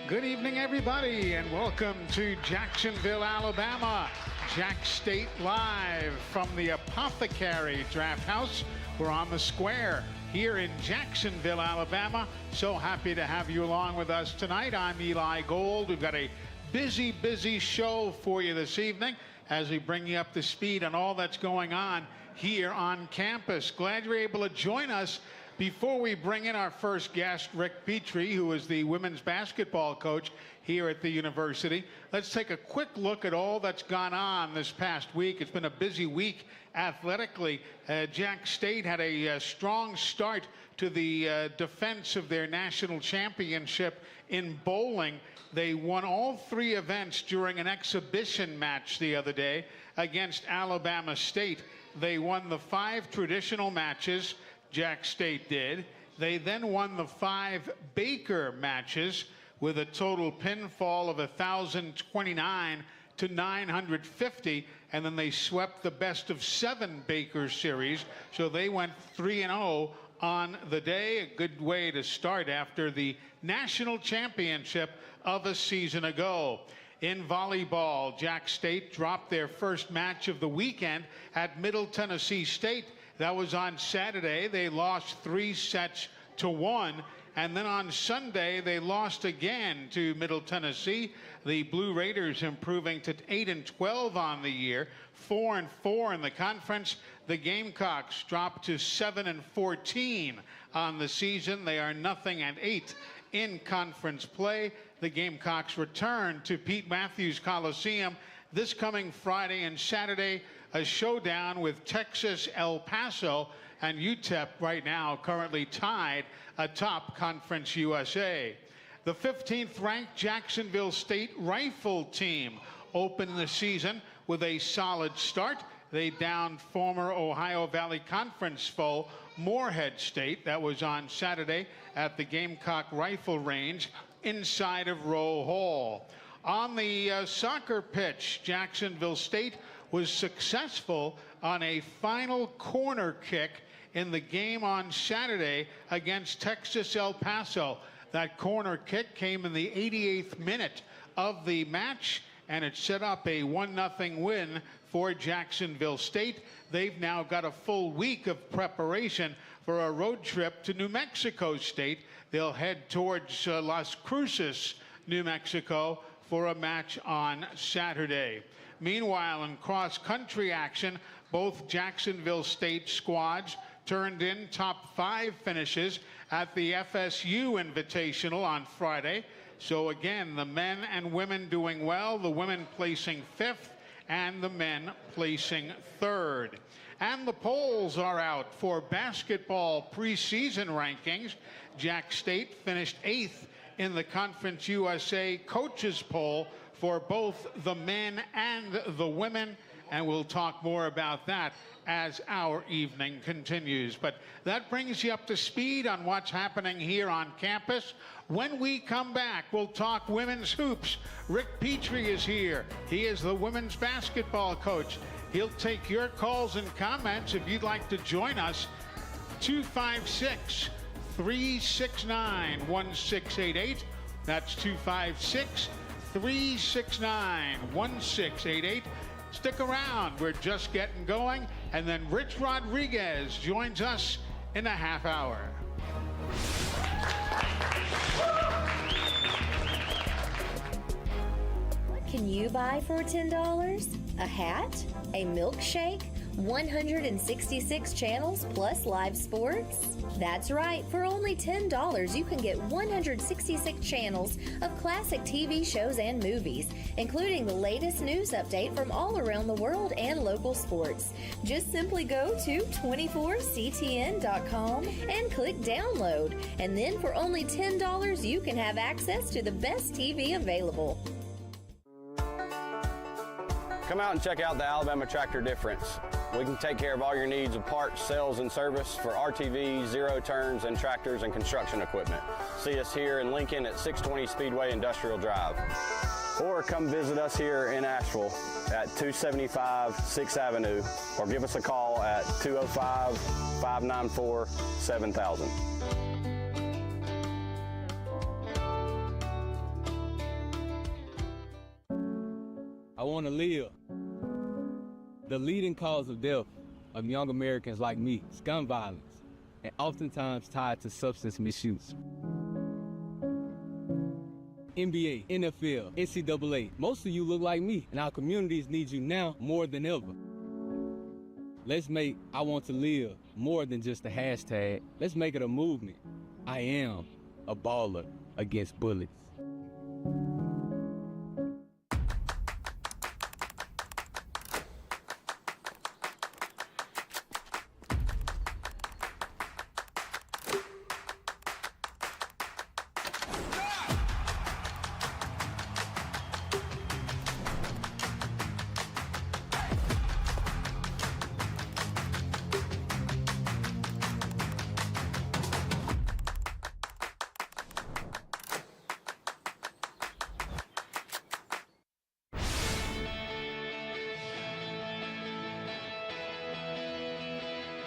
Good evening, everybody, and welcome to Jacksonville, Alabama. Jack State live from the Apothecary Draft House. We're on the square here in Jacksonville, Alabama. So happy to have you along with us tonight. I'm Eli Gold. We've got a busy show for you this evening as we bring you up to speed on all that's going on here on campus. Glad you're able to join us. Before we bring in our first guest, Rick Petrie, who is the women's basketball coach here at the university, let's take a quick look at all that's gone on this past week. It's been a busy week athletically. Jack State had a strong start to the defense of their national championship in bowling. They won all three events during an exhibition match the other day against Alabama State. They won the 5 traditional matches. Jack State did. They then won the 5 Baker matches with a total pinfall of 1,029 to 950, and then they swept the best of 7 Baker series, so they went 3-0 on the day. A good way to start after the national championship of a season ago. In volleyball, Jack State dropped their first match of the weekend at Middle Tennessee State. That was on Saturday. They lost 3-1. And then on Sunday, they lost again to Middle Tennessee. The Blue Raiders improving to 8-12 on the year, 4-4 in the conference. The Gamecocks dropped to 7-14 on the season. They are 0-8 in conference play. The Gamecocks return to Pete Matthews Coliseum this coming Friday and Saturday. A showdown with Texas El Paso, and UTEP right now currently tied atop Conference USA. The 15th ranked Jacksonville State rifle team opened the season with a solid start. They downed former Ohio Valley Conference foe Morehead State. That was on Saturday at the Gamecock Rifle Range inside of Rowe Hall. On the soccer pitch, Jacksonville State was successful on a final corner kick in the game on Saturday against Texas El Paso. That corner kick came in the 88th minute of the match, and it set up a 1-0 win for Jacksonville State. They've now got a full week of preparation for a road trip to New Mexico State. They'll head towards Las Cruces, New Mexico, for a match on Saturday. Meanwhile, in cross-country action, both Jacksonville State squads turned in top 5 finishes at the FSU Invitational on Friday. So again, the men and women doing well, the women placing 5th and the men placing 3rd. And the polls are out for basketball preseason rankings. Jack State finished 8th in the Conference USA coaches poll for both the men and the women, and we'll talk more about that as our evening continues. But that brings you up to speed on what's happening here on campus. When we come back, we'll talk women's hoops. Rick Petrie is here. He is the women's basketball coach. He'll take your calls and comments if you'd like to join us. 256-369-1688. That's 256-369-1688. Stick around. We're just getting going. And then Rich Rodriguez joins us in a half hour. What can you buy for $10? A hat? A milkshake? 166 channels plus live sports? That's right, for only $10 you can get 166 channels of classic TV shows and movies, including the latest news update from all around the world and local sports. Just simply go to 24ctn.com and click download, and then for only $10 you can have access to the best TV available. Come out and check out the Alabama Tractor Difference. We can take care of all your needs of parts, sales, and service for RTVs, zero turns, and tractors and construction equipment. See us here in Lincoln at 620 Speedway Industrial Drive. Or come visit us here in Asheville at 275 6th Avenue, or give us a call at 205-594-7000. want to live. The leading cause of death of young Americans like me is gun violence, and oftentimes tied to substance misuse. NBA, NFL, NCAA, most of you look like me, and our communities need you now more than ever. Let's make I Want to Live more than just a hashtag. Let's make it a movement. I am a baller against bullets.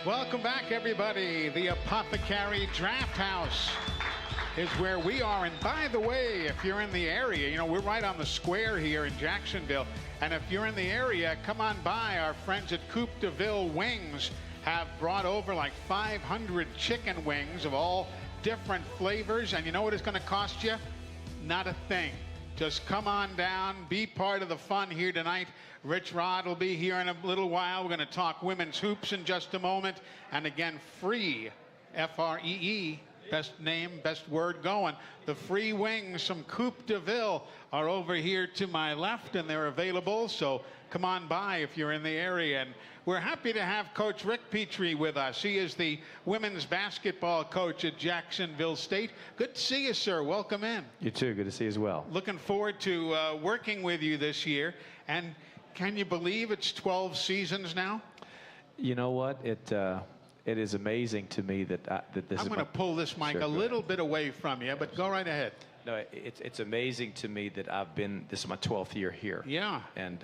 Welcome back, everybody. The Apothecary Draft House is where we are. And by the way, if you're in the area, you know, we're right on the square here in Jacksonville. And if you're in the area, come on by. Our friends at Coupe de Ville Wings have brought over like 500 chicken wings of all different flavors. And you know what it's going to cost you? Not a thing. Just come on down, be part of the fun here tonight. Rich Rod will be here in a little while. We're going to talk women's hoops in just a moment. And again, free, F-R-E-E, best name, best word going. The free wings from Coupe de Ville are over here to my left, and they're available. So come on by if you're in the area. And we're happy to have Coach Rick Petrie with us. He is the women's basketball coach at Jacksonville State. Good to see you, sir. Welcome in. You too. Good to see you as well. Looking forward to working with you this year. And can you believe it's 12 seasons now? You know what? It is amazing to me that this. I'm going to pull this mic a little bit away from you, but go right ahead. No, it's amazing to me that this is my 12th year here. Yeah. And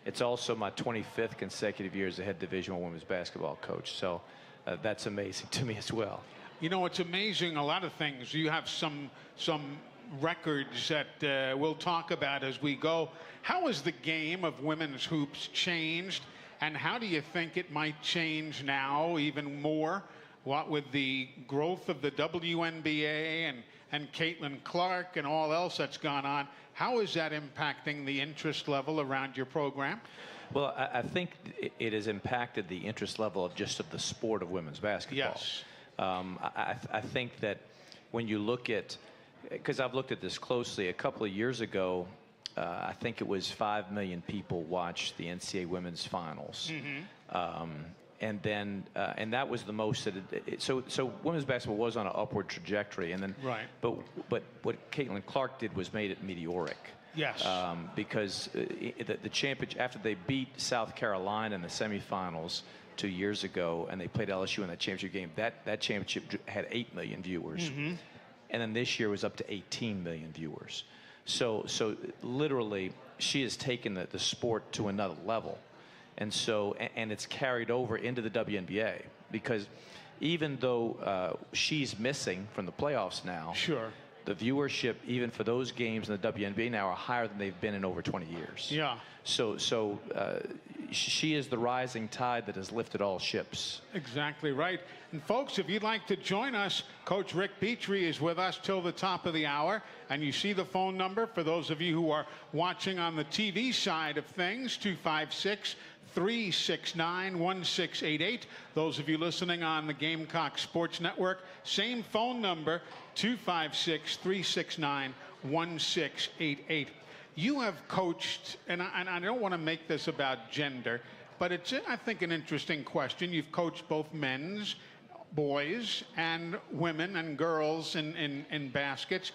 it's also my 25th consecutive year as a head Division I women's basketball coach. So that's amazing to me as well. You know, it's amazing, a lot of things. You have some records that we'll talk about as we go. How has the game of women's hoops changed, and how do you think it might change now even more? What with the growth of the WNBA and Caitlin Clark and all else that's gone on, how is that impacting the interest level around your program? Well, I think it has impacted the interest level of the sport of women's basketball. Yes. I think that when you look at, because I've looked at this closely, a couple of years ago, I think it was 5 million people watched the NCAA women's finals. Mm-hmm. And that was the most that so women's basketball was on an upward trajectory, and then right. But what Caitlin Clark did was made it meteoric. Yes. Because the championship, after they beat South Carolina in the semifinals 2 years ago, and they played LSU in that championship game, that championship had 8 million viewers. Mm-hmm. And then this year was up to 18 million viewers. So literally, she has taken the sport to another level. And so, and it's carried over into the WNBA, because even though she's missing from the playoffs now, sure, the viewership, even for those games in the WNBA now, are higher than they've been in over 20 years. Yeah. So she is the rising tide that has lifted all ships. Exactly right. And folks, if you'd like to join us, Coach Rick Petrie is with us till the top of the hour. And you see the phone number for those of you who are watching on the TV side of things, 256-369-1688. Those of you listening on the Gamecock Sports Network, same phone number, 256-369-1688. You have coached, and I don't want to make this about gender, but it's, I think, an interesting question. You've coached both men's, boys, and women and girls in baskets.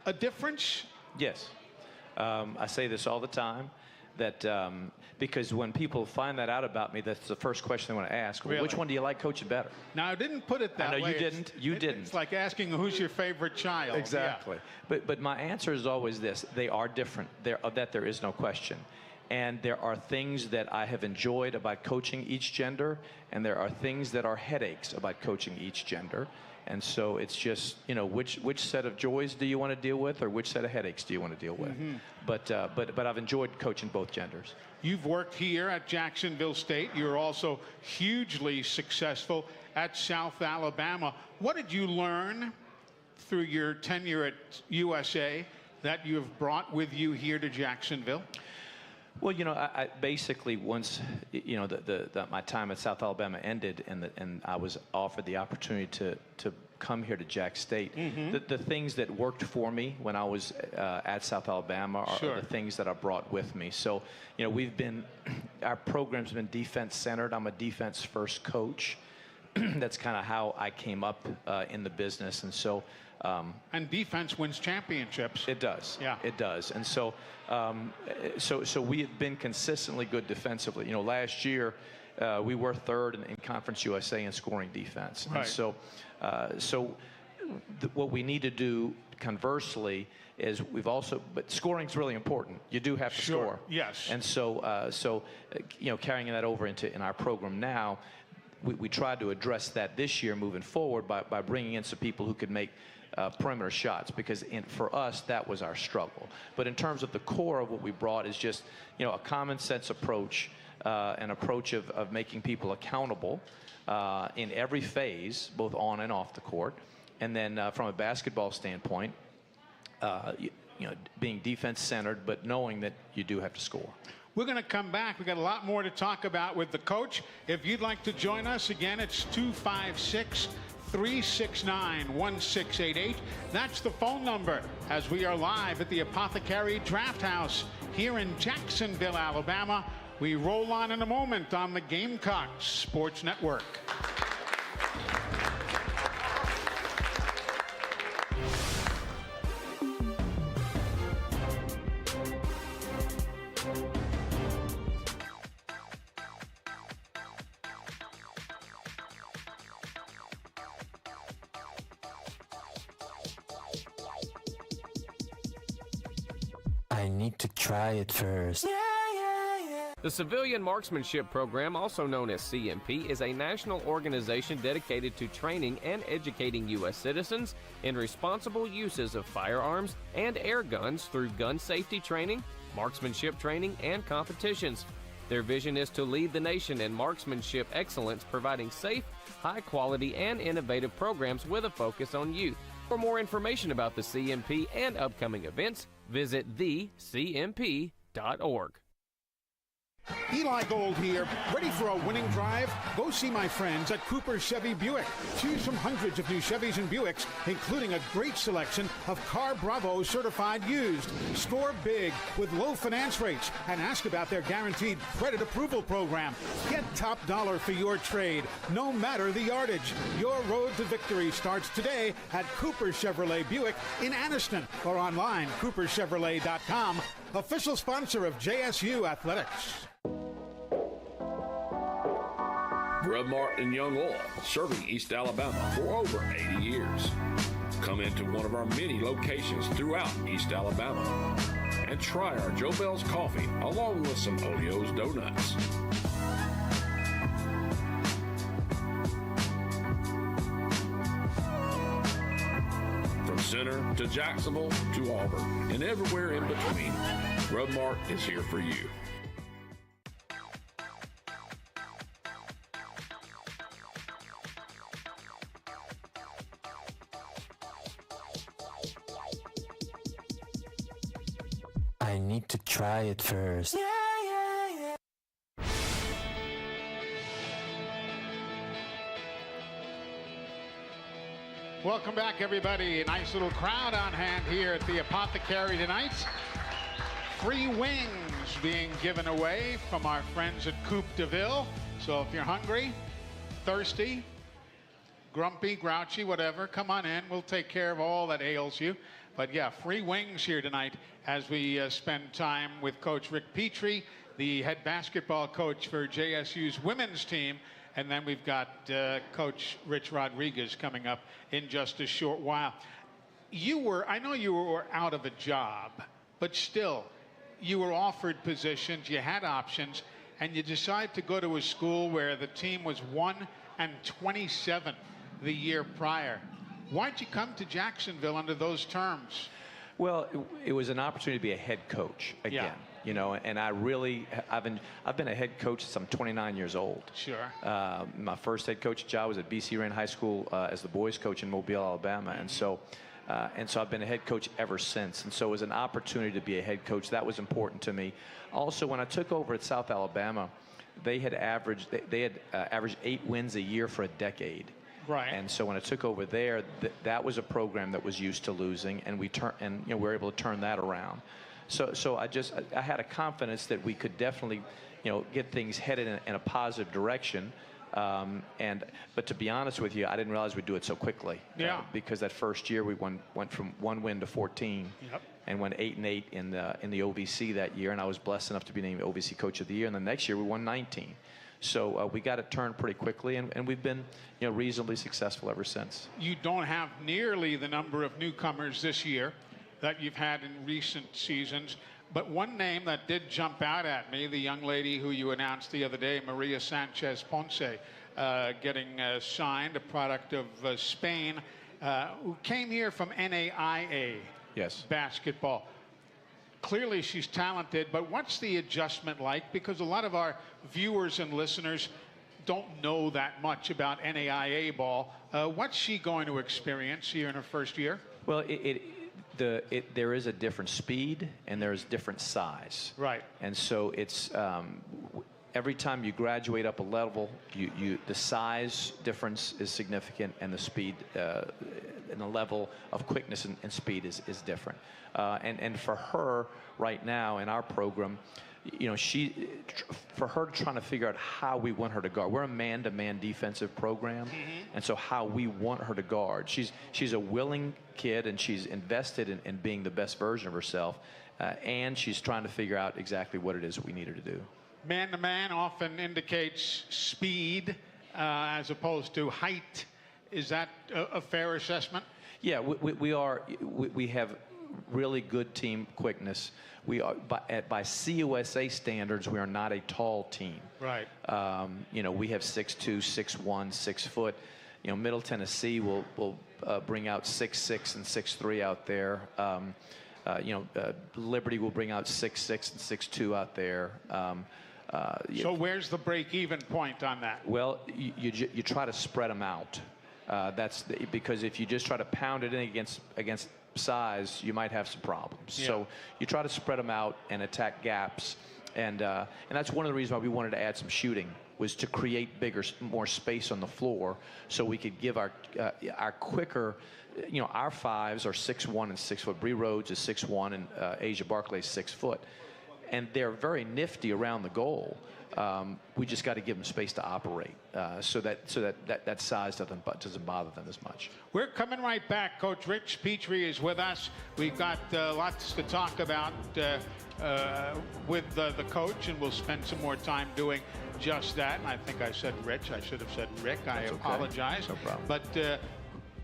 A difference? Yes. I say this all the time, that because when people find that out about me, that's the first question they want to ask. Well, really? Which one do you like coaching better? Now, I didn't put it that way. I know you didn't. You didn't. It's like asking who's your favorite child. Exactly. Yeah. But my answer is always this: they are different. There is no question. And there are things that I have enjoyed about coaching each gender, and there are things that are headaches about coaching each gender. And so it's just, you know, which set of joys do you want to deal with, or which set of headaches do you want to deal with? But I've enjoyed coaching both genders. You've worked here at Jacksonville State. You're also hugely successful at South Alabama. What did you learn through your tenure at USA that you have brought with you here to Jacksonville? Well, you know, I basically, once, you know, my time at South Alabama ended, and I was offered the opportunity to come here to Jack State, the things that worked for me when I was at South Alabama are the things that I brought with me. So, you know, our program's been defense centered. I'm a defense first coach. That's kind of how I came up in the business, and so. And defense wins championships. It does. Yeah. It does. And so, so we have been consistently good defensively. You know, last year we were third in Conference USA in scoring defense. Right. And so, what we need to do, conversely, is but scoring's really important. You do have to score. Yes. And so, you know, carrying that over in our program now. We tried to address that this year moving forward by bringing in some people who could make perimeter shots, because for us that was our struggle. But in terms of the core of what we brought is just, you know, a common sense approach, an approach of making people accountable in every phase, both on and off the court, and then from a basketball standpoint, you know, being defense centered, but knowing that you do have to score. We're going to come back. We've got a lot more to talk about with the coach. If you'd like to join us, again, it's 256-369-1688. That's the phone number, as we are live at the Apothecary Draft House here in Jacksonville, Alabama. We roll on in a moment on the Gamecocks Sports Network. I need to try it first. The Civilian Marksmanship Program, also known as CMP, is a national organization dedicated to training and educating U.S. citizens in responsible uses of firearms and air guns through gun safety training, marksmanship training, and competitions. Their vision is to lead the nation in marksmanship excellence, providing safe, high-quality, and innovative programs with a focus on youth. For more information about the CMP and upcoming events, visit thecmp.org. Eli Gold here, ready for a winning drive? Go see my friends at Cooper Chevy Buick. Choose from hundreds of new Chevys and Buicks, including a great selection of Car Bravo certified used. Score big with low finance rates and ask about their guaranteed credit approval program. Get top dollar for your trade, no matter the yardage. Your road to victory starts today at Cooper Chevrolet Buick in Anniston or online, cooperchevrolet.com. Official sponsor of JSU Athletics. Grub Mart and Young Oil, serving East Alabama for over 80 years. Come into one of our many locations throughout East Alabama and try our Joe Bell's coffee along with some Olio's donuts. From Center to Jacksonville to Auburn and everywhere in between, Grub Mart is here for you. I need to try it first. Welcome back, everybody. A nice little crowd on hand here at the Apothecary tonight. Free wings being given away from our friends at Coupe de Ville. So if you're hungry, thirsty, grumpy, grouchy, whatever, come on in. We'll take care of all that ails you. But yeah, free wings here tonight as we spend time with Coach Rick Petrie, the head basketball coach for JSU's women's team. And then we've got Coach Rich Rodriguez coming up in just a short while. I know you were out of a job, but still, you were offered positions, you had options, and you decided to go to a school where the team was 1-27 the year prior. Why'd you come to Jacksonville under those terms? Well, it was an opportunity to be a head coach again. Yeah. You know, and I've been a head coach since I'm 29 years old. Sure. My first head coach job was at BC Rand High School as the boys coach in Mobile, Alabama, and so I've been a head coach ever since. And so it was an opportunity to be a head coach. That was important to me. Also, when I took over at South Alabama, they had averaged 8 wins a year for a decade. Right. And so when I took over there, that was a program that was used to losing, and we were able to turn that around. So I had a confidence that we could definitely, get things headed in a positive direction. But to be honest with you, I didn't realize we'd do it so quickly. Yeah. Because that first year we went from 1 win to 14. Yep. And went 8-8 in the OVC that year, and I was blessed enough to be named OVC Coach of the Year. And the next year we won 19. So we got it turned pretty quickly, and we've been reasonably successful ever since. You don't have nearly the number of newcomers this year that you've had in recent seasons. But one name that did jump out at me, the young lady who you announced the other day, Maria Sanchez Ponce, getting signed, a product of Spain, who came here from NAIA basketball. Clearly she's talented, but what's the adjustment like? Because a lot of our viewers and listeners don't know that much about NAIA ball. What's she going to experience here in her first year? Well, there is a different speed and there's different size. Right. And so it's every time you graduate up a level, the size difference is significant, and the speed and the level of quickness and speed is different. And for her right now in our program, for her trying to figure out how we want her to guard. We're a man-to-man defensive program, and so how we want her to guard. She's a willing kid, and she's invested in being the best version of herself, and she's trying to figure out exactly what it is that we need her to do. Man-to-man often indicates speed as opposed to height. Is that a fair assessment? Yeah, we have really good team quickness. We are by CUSA standards, we are not a tall team. Right. We have 6'2", 6'1", 6 foot. Middle Tennessee will bring out 6'6" and 6'3" out there. Liberty will bring out 6'6" and 6'2" out there. So where's the break-even point on that? Well, you try to spread them out. Because if you just try to pound it in against size, you might have some problems. Yeah. So you try to spread them out and attack gaps, and that's one of the reasons why we wanted to add some shooting, was to create more space on the floor, so we could give our quicker, our fives are 6'1" and 6 foot. Bree Rhodes is 6'1", and Asia Barclay is 6 foot, and they're very nifty around the goal. We just got to give them space to operate, so that size doesn't bother them as much. We're coming right back. Coach Rich Petrie is with us. We've got lots to talk about with the coach, and we'll spend some more time doing just that. And I think I said Rich. I should have said Rick. I apologize. No problem. But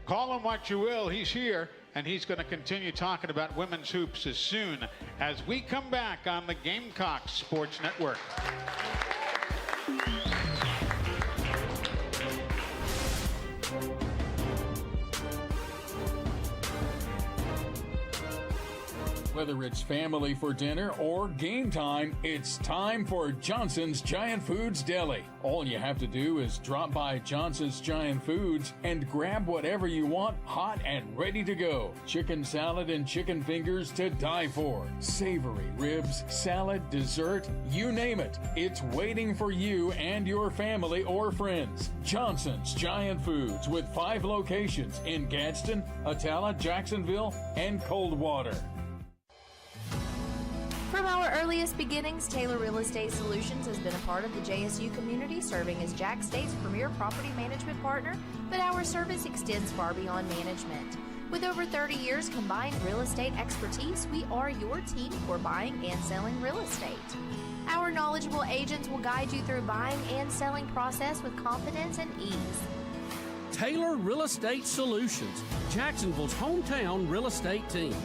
call him what you will. He's here, and he's going to continue talking about women's hoops as soon as we come back on the Gamecocks Sports Network. Whether it's family for dinner or game time, it's time for Johnson's Giant Foods Deli. All you have to do is drop by Johnson's Giant Foods and grab whatever you want, hot and ready to go. Chicken salad and chicken fingers to die for. Savory ribs, salad, dessert, you name it. It's waiting for you and your family or friends. Johnson's Giant Foods, with 5 locations in Gadsden, Atala, Jacksonville, and Coldwater. From our earliest beginnings, Taylor Real Estate Solutions has been a part of the JSU community, serving as Jack State's premier property management partner, but our service extends far beyond management. With over 30 years combined real estate expertise, we are your team for buying and selling real estate. Our knowledgeable agents will guide you through buying and selling process with confidence and ease. Taylor Real Estate Solutions, Jacksonville's hometown real estate team.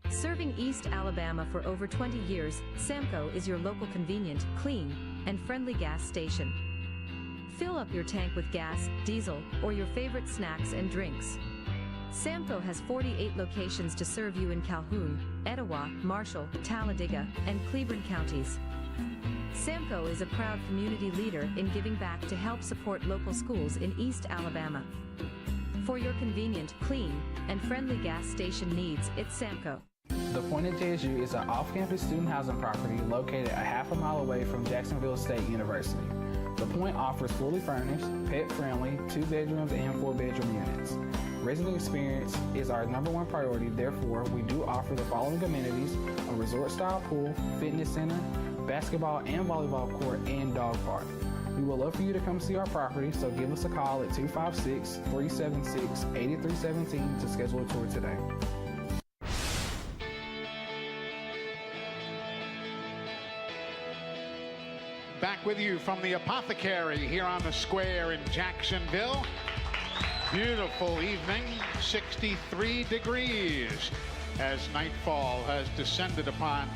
Serving East Alabama for over 20 years, Samco is your local convenient, clean, and friendly gas station. Fill up your tank with gas, diesel, or your favorite snacks and drinks. Samco has 48 locations to serve you in Calhoun, Etowah, Marshall, Talladega, and Cleveland counties. Samco is a proud community leader in giving back to help support local schools in East Alabama. For your convenient, clean, and friendly gas station needs, it's Samco. The Point at JSU is an off-campus student housing property located a half a mile away from Jacksonville State University. The Point offers fully furnished, pet-friendly, 2 bedrooms and 4 bedroom units. Resident experience is our #1 priority, therefore we do offer the following amenities: a resort-style pool, fitness center, basketball and volleyball court, and dog park. We would love for you to come see our property, so give us a call at 256-376-8317 to schedule a tour today. Back with you from the Apothecary here on the square in Jacksonville. Beautiful evening, 63 degrees as nightfall has descended upon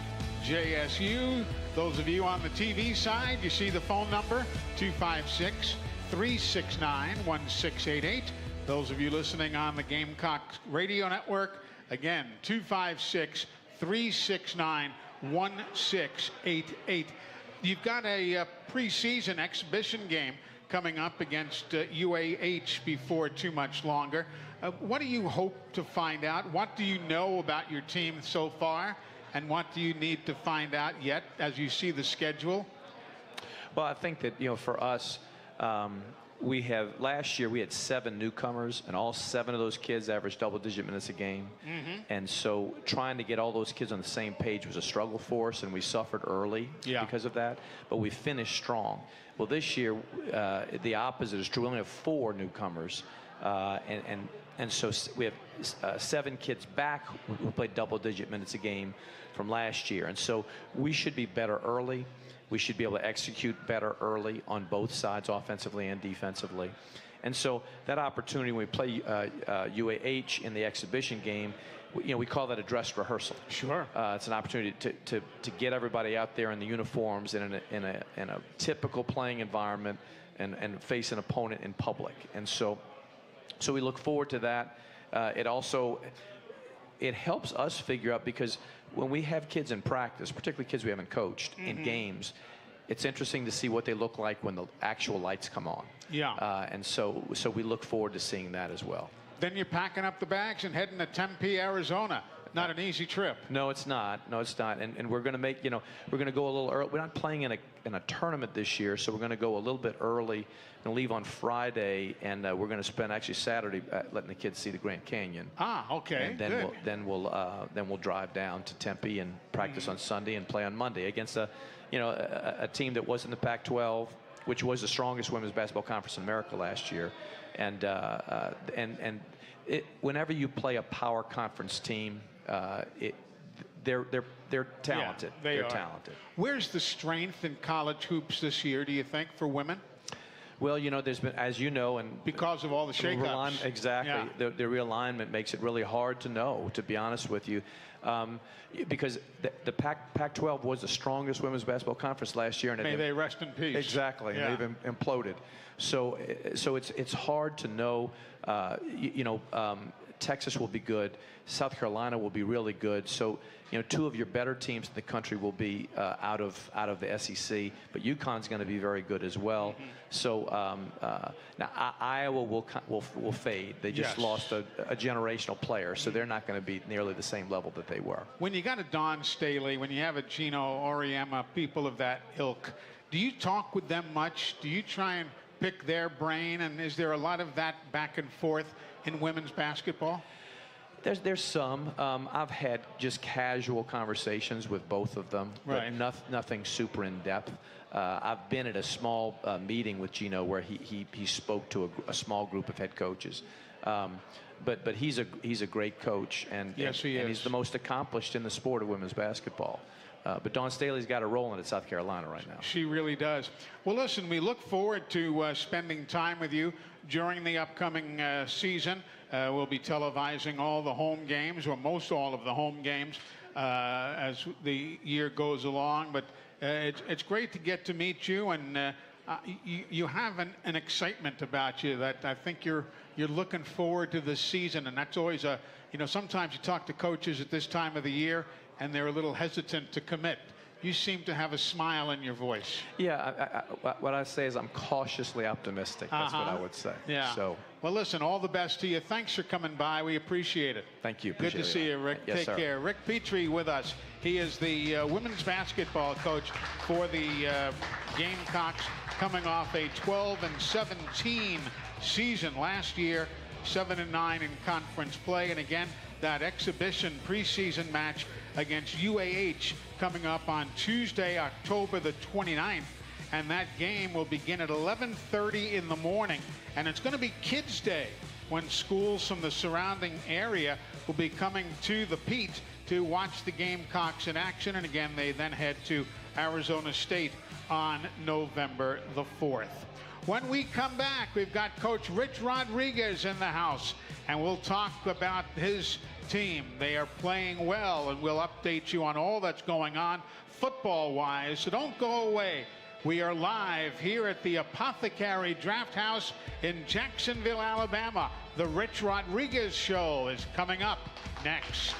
JSU. Those of you on the TV side, you see the phone number, 256-369-1688. Those of you listening on the Gamecock Radio Network, again, 256-369-1688. You've got a preseason exhibition game coming up against UAH before too much longer. What do you hope to find out? What do you know about your team so far? And what do you need to find out yet as you see the schedule? Well, I think that, for us, last year we had 7 newcomers, and all 7 of those kids averaged double-digit minutes a game. And so trying to get all those kids on the same page was a struggle for us, and we suffered early because of that. But we finished strong. Well, this year, the opposite is true. We only have 4 newcomers, and so we have 7 kids back who played double-digit minutes a game from last year. And so we should be better early. We should be able to execute better early on both sides, offensively and defensively. And so that opportunity when we play UAH in the exhibition game, we call that a dress rehearsal. Sure. It's an opportunity to get everybody out there in the uniforms in a typical playing environment and face an opponent in public. And so we look forward to that. It helps us figure out, because when we have kids in practice, particularly kids we haven't coached in games, it's interesting to see what they look like when the actual lights come on. Yeah. And so we look forward to seeing that as well. Then you're packing up the bags and heading to Tempe, Arizona. Not an easy trip. No, it's not. No, it's not. And we're going to make, we're going to go a little early. We're not playing in a tournament this year, so we're going to go a little bit early and leave on Friday, and we're going to spend actually Saturday letting the kids see the Grand Canyon. Ah, okay. And then we'll drive down to Tempe and practice on Sunday and play on Monday against a team that was in the Pac-12, which was the strongest women's basketball conference in America last year, and whenever you play a power conference team, they're talented. Yeah, they're talented. Where's the strength in college hoops this year, do you think, for women? Well, there's been, as you know, and because of all the shakeups. Exactly. Yeah. The realignment makes it really hard to know, to be honest with you, because the Pac-12 was the strongest women's basketball conference last year, and may they rest in peace. Exactly. Yeah. And they've imploded. So it's hard to know. Texas will be good. South Carolina will be really good. So, 2 of your better teams in the country will be out of the SEC. But UConn's going to be very good as well. So now Iowa will fade. They just lost a generational player, so they're not going to be nearly the same level that they were. When you got a Dawn Staley, when you have a Gino Auriemma, people of that ilk, do you talk with them much? Do you try and pick their brain? And is there a lot of that back and forth in women's basketball? There's some. I've had just casual conversations with both of them, right. But nothing super in depth. I've been at a small meeting with Gino where he spoke to a small group of head coaches. But he's a great coach, and he's the most accomplished in the sport of women's basketball. But Dawn Staley's got a role in it at South Carolina right now. She really does. Well, listen, we look forward to spending time with you during the upcoming season. We'll be televising all the home games, or most all of the home games, as the year goes along. But it's great to get to meet you, and you have an excitement about you that I think you're looking forward to this season, and that's always a, sometimes you talk to coaches at this time of the year and they're a little hesitant to commit. You seem to have a smile in your voice. Yeah, what I say is I'm cautiously optimistic. That's what I would say. Yeah. So, well, listen, all the best to you. Thanks for coming by. We appreciate it. Thank you. Good to see you, Rick. Yes, Take sir. care. Rick Petrie with us. He is the women's basketball coach for the Gamecocks, coming off a 12-17 season last year, 7-9 in conference play, and again, that exhibition preseason match against UAH coming up on Tuesday, October the 29th. And that game will begin at 11:30 in the morning. And it's going to be Kids Day, when schools from the surrounding area will be coming to the Pete to watch the Gamecocks in action. And again, they then head to Arizona State on November the 4th. When we come back, we've got Coach Rich Rodriguez in the house, and we'll talk about his team. They are playing well, and we'll update you on all that's going on football-wise, so don't go away. We are live here at the Apothecary Draft House in Jacksonville, Alabama. The Rich Rodriguez Show is coming up next.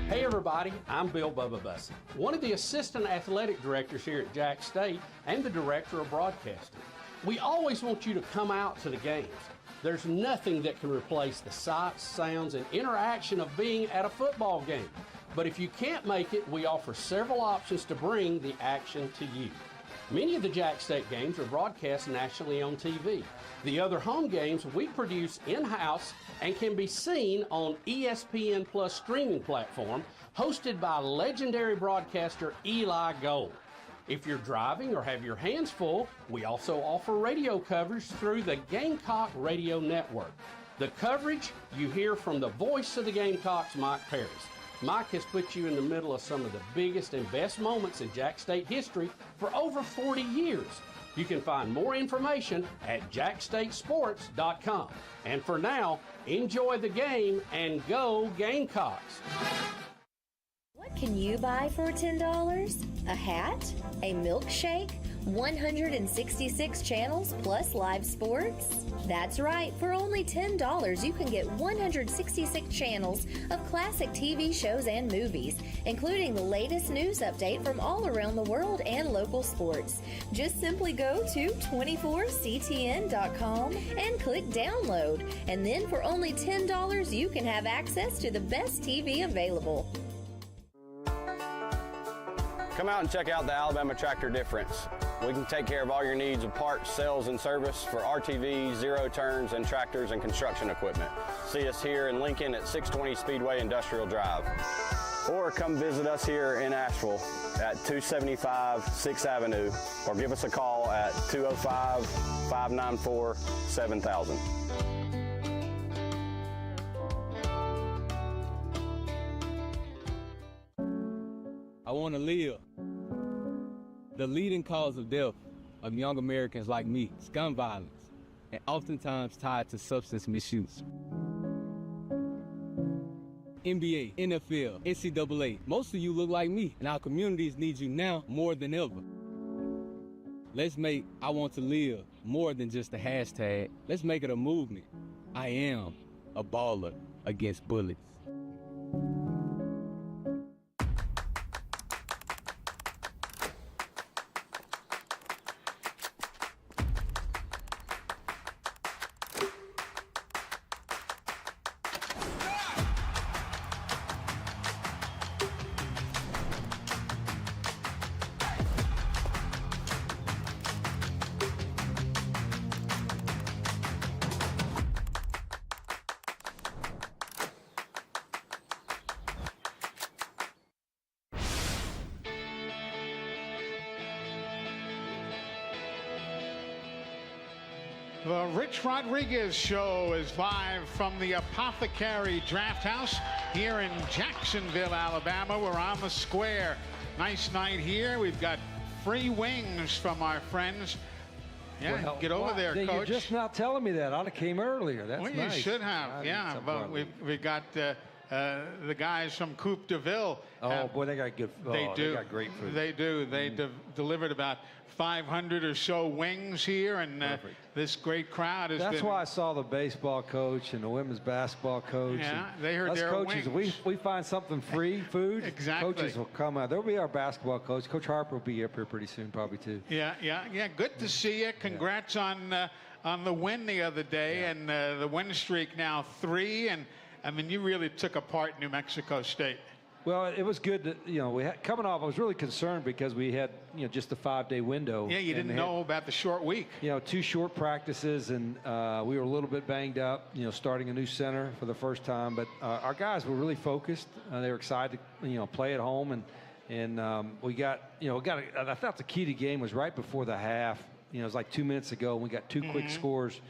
Hey everybody, I'm Bill Bubba Bussey, one of the assistant athletic directors here at Jack State and the director of broadcasting. We always want you to come out to the games. There's nothing that can replace the sights, sounds, and interaction of being at a football game. But if you can't make it, we offer several options to bring the action to you. Many of the Jack State games are broadcast nationally on TV. The other home games we produce in-house and can be seen on ESPN Plus streaming platform, hosted by legendary broadcaster Eli Gold. If you're driving or have your hands full, we also offer radio coverage through the Gamecock Radio Network. The coverage you hear from the voice of the Gamecocks, Mike Paris. Mike has put you in the middle of some of the biggest and best moments in Jack State history for over 40 years. You can find more information at jackstatesports.com. And for now, enjoy the game and go Gamecocks. What can you buy for $10? A hat? A milkshake? 166 channels plus live sports? That's right, for only $10 you can get 166 channels of classic TV shows and movies, including the latest news update from all around the world and local sports. Just simply go to 24ctn.com and click download, and then for only $10 you can have access to the best TV available. Come out and check out the Alabama Tractor difference. We can take care of all your needs of parts, sales, and service for RTVs, zero turns, and tractors and construction equipment. See us here in Lincoln at 620 Speedway Industrial Drive. Or come visit us here in Asheville at 275 6th Avenue, or give us a call at 205-594-7000. I want to live. The leading cause of death of young Americans like me is gun violence, and oftentimes tied to substance misuse. NBA, NFL, NCAA, most of you look like me, and our communities need you now more than ever. Let's make I Want to Live more than just a hashtag. Let's make it a movement. I am a baller against bullets. The Rich Rodriguez Show is live from the Apothecary Draft House here in Jacksonville, Alabama. We're on the square. Nice night here. We've got free wings from our friends. Yeah, well, get over there, Coach. You're just not telling me that. I'd have came earlier. That's well, nice. You should have. Yeah, but we got the guys from Coupe de Ville. Boy, they got good. They got great food. They do. They delivered about 500 or so wings here, and this great crowd has That's why I saw the baseball coach and the women's basketball coach. Yeah, they heard their coaches. wings. We find something free, food. Exactly. Coaches will come out. There'll be our basketball coach. Coach Harper will be up here pretty soon, probably too. Yeah. Good to see you. Congrats on the win the other day, and the win streak now 3. And I mean, you really took apart New Mexico State. Well, it was good that, we had coming off. I was really concerned because we had, just a 5-day window. Yeah, you didn't know about the short week. 2 short practices, and we were a little bit banged up, starting a new center for the first time. But our guys were really focused. They were excited to, play at home. And we got, I thought the key to the game was right before the half. It was like 2 minutes ago, and we got 2 quick scores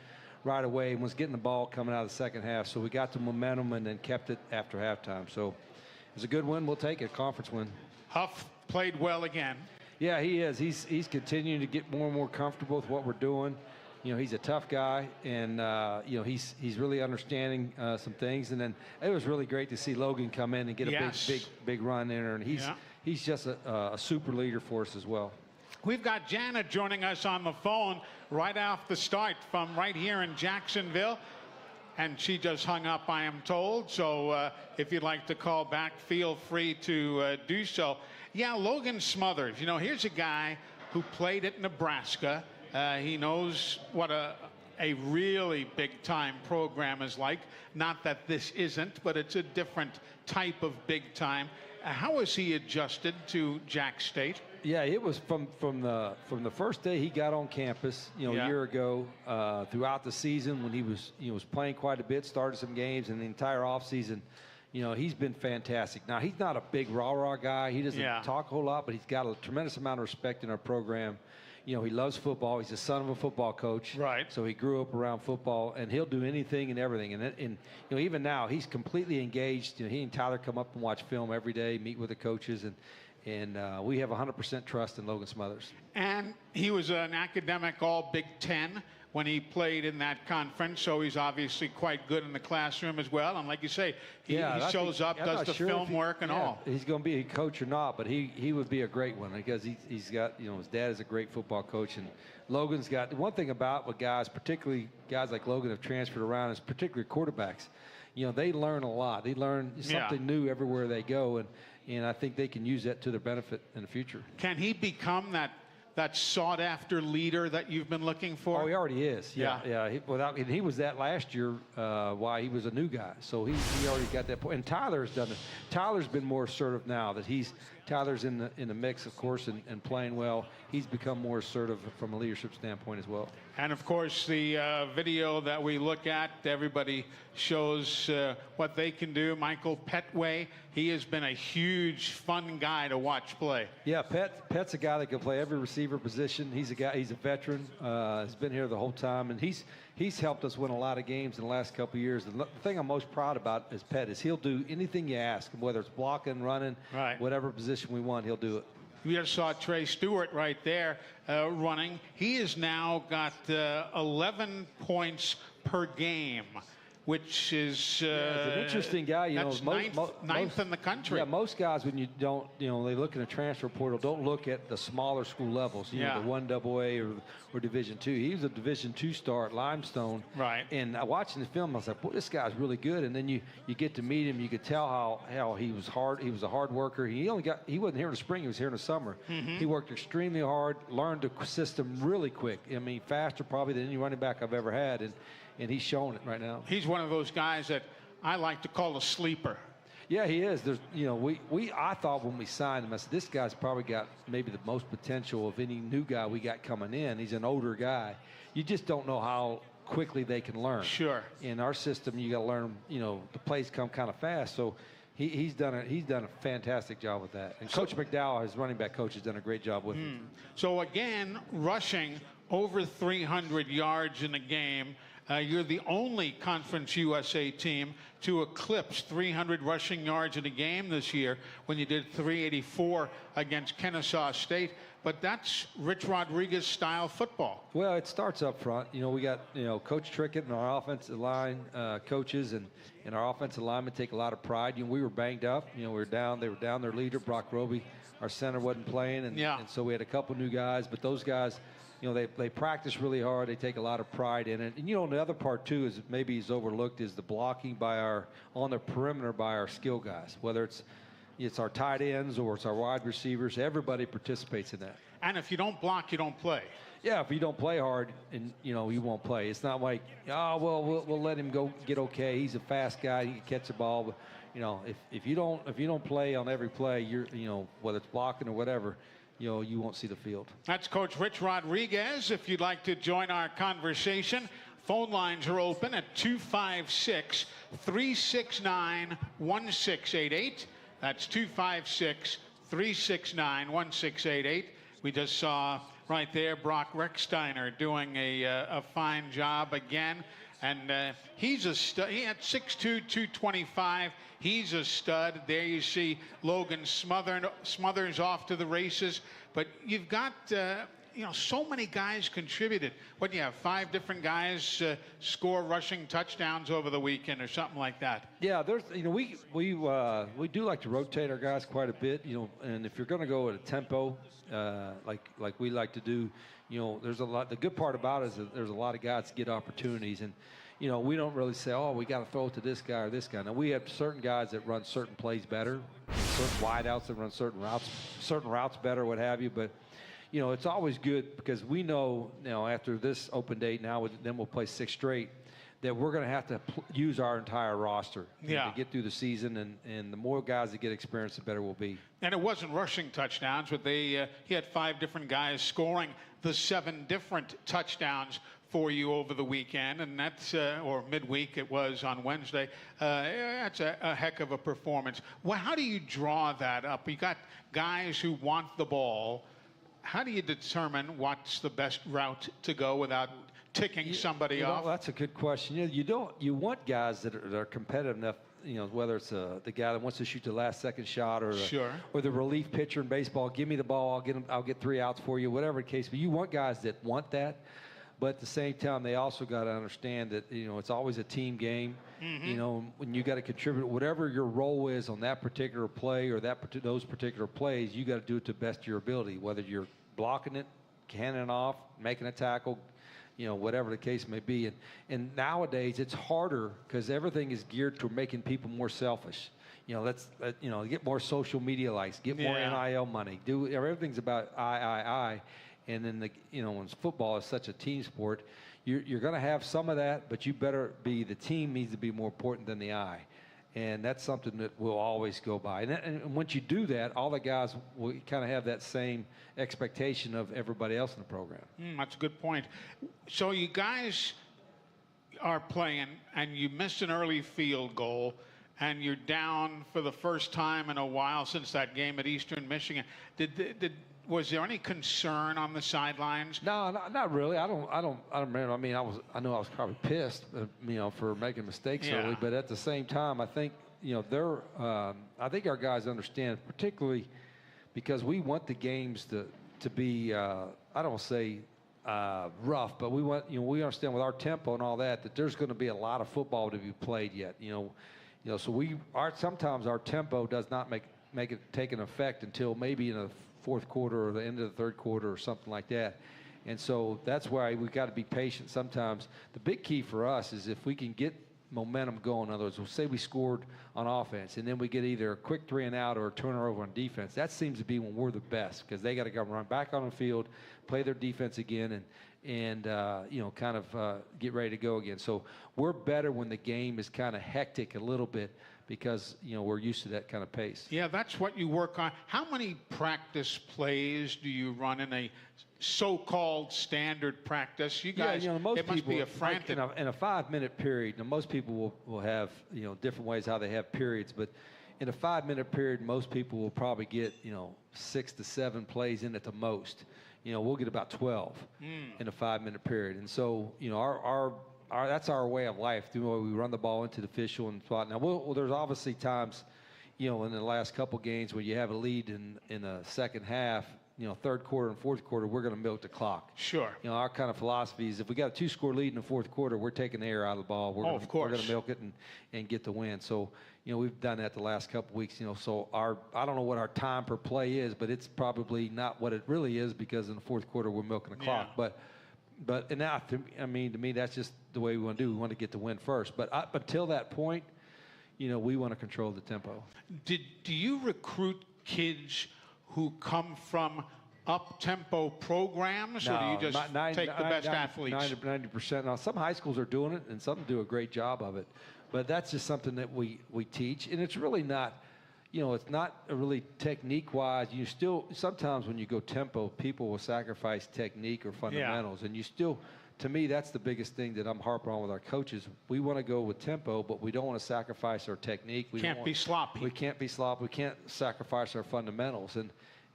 right away and was getting the ball coming out of the second half. So we got the momentum and then kept it after halftime. So it was a good win. We'll take it, a conference win. Huff played well again. Yeah, he is. He's continuing to get more and more comfortable with what we're doing. He's a tough guy, and he's really understanding some things. And then it was really great to see Logan come in and get a big run in there. And he's just a super leader for us as well. We've got Janet joining us on the phone right off the start from right here in Jacksonville. And she just hung up, I am told. So if you'd like to call back, feel free to do so. Yeah, Logan Smothers. Here's a guy who played at Nebraska. He knows what a really big-time program is like. Not that this isn't, but it's a different type of big-time. How has he adjusted to Jack State? Yeah, it was from the first day he got on campus, a year ago, throughout the season when he was playing quite a bit, started some games, and the entire offseason, he's been fantastic. Now, he's not a big rah-rah guy. He doesn't talk a whole lot, but he's got a tremendous amount of respect in our program. He loves football. He's the son of a football coach. Right. So he grew up around football, and he'll do anything and everything. And even now, he's completely engaged. He and Tyler come up and watch film every day, meet with the coaches, and we have 100% trust in Logan Smothers. And he was an academic All-Big Ten when he played in that conference, so he's obviously quite good in the classroom as well. And like you say, he shows up, does the film work and all. He's going to be a coach or not, but he would be a great one because he's got, his dad is a great football coach. And Logan's got, one thing about what guys, particularly guys like Logan have transferred around is particularly quarterbacks. They learn a lot. They learn something new everywhere they go. And I think they can use that to their benefit in the future. Can he become that sought-after leader that you've been looking for? Oh, he already is. Yeah. He was that last year while he was a new guy. So he already got that point. And Tyler's done it. Tyler's been more assertive now that Tyler's in the mix, of course, and playing well. He's become more assertive from a leadership standpoint as well. And, of course, the video that we look at, everybody shows what they can do. Michael Petway, he has been a huge, fun guy to watch play. Yeah, Pet's a guy that can play every receiver position. He's a veteran. He's been here the whole time, and he's helped us win a lot of games in the last couple of years. The thing I'm most proud about is Pet is he'll do anything you ask him, whether it's blocking, running, whatever position we want, he'll do it. We just saw Trey Stewart right there running. He has now got 11 points per game, which is he's an interesting guy. That's ninth in the country. Yeah, most guys when you don't, they look in a transfer portal, don't look at the smaller school levels. The 1AA or Division II. He was a Division II star at Limestone. Right. And watching the film, I was like, boy, this guy's really good. And then you get to meet him. You could tell how he was hard. He was a hard worker. He wasn't here in the spring. He was here in the summer. He worked extremely hard. Learned the system really quick. I mean, faster probably than any running back I've ever had. And he's showing it right now. He's one of those guys that I like to call a sleeper. Yeah, he is. There's, I thought when we signed him, I said, this guy's probably got maybe the most potential of any new guy we got coming in. He's an older guy. You just don't know how quickly they can learn. Sure. In our system, you got to learn, the plays come kind of fast. So he's done a fantastic job with that. And Coach McDowell, his running back coach, has done a great job with him. So again, rushing over 300 yards in a game. You're the only Conference USA team to eclipse 300 rushing yards in a game this year when you did 384 against Kennesaw State. But that's Rich Rodriguez style football. Well, it starts up front. You know, we got, Coach Trickett and our offensive line coaches and our offensive linemen take a lot of pride. You know, we were banged up. You know, they were down their leader, Brock Roby. Our center wasn't playing, and so we had a couple new guys. But those guys, you know, they practice really hard. They take a lot of pride in it. And, you know, the other part, too, is maybe is overlooked is the blocking on the perimeter by our skill guys, whether it's our tight ends or it's our wide receivers. Everybody participates in that. And if you don't block, you don't play. Yeah, if you don't play hard, and you won't play. It's not like, we'll let him go get okay. He's a fast guy. He can catch the ball. But, you know, if you don't play on every play, whether it's blocking or whatever, you won't see the field. That's Coach Rich Rodriguez. If you'd like to join our conversation, phone lines are open at 256-369-1688. That's 256-369-1688. We just saw right there Brock Rechsteiner doing a fine job again. And he's a stud. He had 6'2", 225. He's a stud. There you see Logan Smothers off to the races. But you've got, so many guys contributed. What do you have, 5 different guys score rushing touchdowns over the weekend or something like that? Yeah, there's, we do like to rotate our guys quite a bit, and if you're going to go at a tempo, like we like to do, there's a lot. The good part about it is that there's a lot of guys that get opportunities, and we don't really say, we got to throw it to this guy or this guy. Now we have certain guys that run certain plays better, certain wideouts that run certain routes better, what have you. But it's always good because we know after this open date then we'll play 6 straight, that we're going to have to use our entire roster to get through the season, and the more guys that get experience, the better we'll be. And it wasn't rushing touchdowns, but he had 5 different guys scoring the 7 different touchdowns for you over the weekend, and that's, or midweek it was on Wednesday. That's a heck of a performance. Well, how do you draw that up? You got guys who want the ball. How do you determine what's the best route to go without ticking somebody off? Well, that's a good question. You want guys that are competitive enough, whether it's the guy that wants to shoot the last second shot or the relief pitcher in baseball. Give me the ball, I'll get 3 outs for you, whatever the case. But you want guys that want that. But at the same time, they also got to understand that, it's always a team game. Mm-hmm. When you got to contribute, whatever your role is on that particular play or those particular plays, you got to do it to the best of your ability, whether you're blocking it, canning it off, making a tackle, whatever the case may be. And nowadays, it's harder because everything is geared to making people more selfish. Get more social media likes, get more NIL money, everything's about I. And then when football is such a team sport, you're going to have some of that, but the team needs to be more important than the I. And that's something that we'll always go by. And once you do that, all the guys will kind of have that same expectation of everybody else in the program. That's a good point. So you guys are playing, and you missed an early field goal, and you're down for the first time in a while since that game at Eastern Michigan. Was there any concern on the sidelines? No, not really. I don't remember. I mean, I know I was probably pissed, for making mistakes early. But at the same time, I think I think our guys understand, particularly because we want the games to be I don't want to say rough, but we want we understand with our tempo and all that there's going to be a lot of football to be played yet. So sometimes our tempo does not make it take an effect until maybe in the fourth quarter or the end of the third quarter or something like that. And so that's why we've got to be patient sometimes. The big key for us is if we can get momentum going. In other words, we'll say we scored on offense and then we get either a quick 3 and out or a turnover on defense. That seems to be when we're the best because they got to go run back on the field, play their defense again, and get ready to go again. So we're better when the game is kind of hectic a little bit because, we're used to that kind of pace. Yeah, that's what you work on. How many practice plays do you run in a so-called standard practice? You guys, it must be a frantic. In a 5-minute period, most people will have, different ways how they have periods, but in a 5-minute period, most people will probably get, 6 to 7 plays in at the most. we'll get about 12 in a 5-minute period. And so, our that's our way of life. We run the ball into the official and spot. Now, there's obviously times, in the last couple games when you have a lead in the second half, third quarter and fourth quarter, we're going to milk the clock. Sure. Our kind of philosophy is if we got a 2-score lead in the fourth quarter, we're taking the air out of the ball. We're going to milk it and get the win. So, we've done that the last couple weeks. So I don't know what our time per play is, but it's probably not what it really is because in the fourth quarter we're milking the clock. But now, to me, that's just the way we want to do. We want to get the win first. But up until that point, we want to control the tempo. Do you recruit kids who come from up-tempo programs, or do you just take the best athletes? 90%. Now, some high schools are doing it, and some do a great job of it. But that's just something that we teach, and it's really not, it's not really technique-wise. You still, sometimes when you go tempo, people will sacrifice technique or fundamentals, and you still, to me, that's the biggest thing that I'm harping on with our coaches. We want to go with tempo, but we don't want to sacrifice our technique. We can't be sloppy. We can't be sloppy. We can't sacrifice our fundamentals,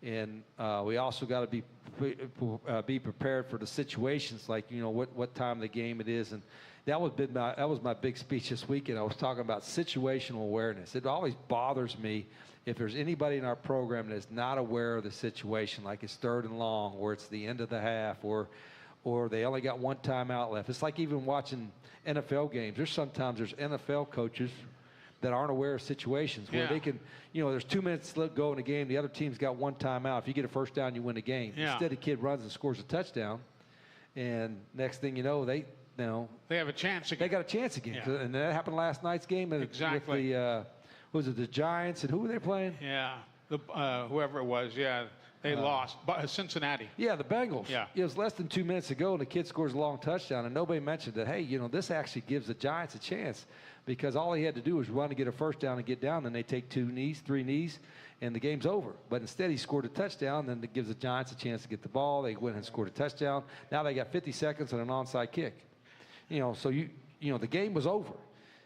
and we also got to be prepared for the situations, like what time of the game it is, and that was my big speech this weekend. I was talking about situational awareness. It always bothers me if there's anybody in our program that is not aware of the situation, like it's 3rd and long, or it's the end of the half, or they only got one timeout left. It's like even watching NFL games. There's NFL coaches that aren't aware of situations where they can, there's 2 minutes to go in the game. The other team's got one timeout. If you get a first down, you win the game. Instead, the kid runs and scores a touchdown, and next thing you know, they have a chance again. They got a chance again. And that happened last night's game. Exactly. With the Giants, and who were they playing? Yeah, whoever it was, they lost. But Cincinnati. Yeah, the Bengals. Yeah. It was less than 2 minutes ago, and the kid scores a long touchdown, and nobody mentioned that, hey, this actually gives the Giants a chance because all he had to do was run to get a first down and get down, and they take 2 knees, 3 knees, and the game's over. But instead, he scored a touchdown, and it gives the Giants a chance to get the ball. They went and scored a touchdown. Now they got 50 seconds and an onside kick. So the game was over.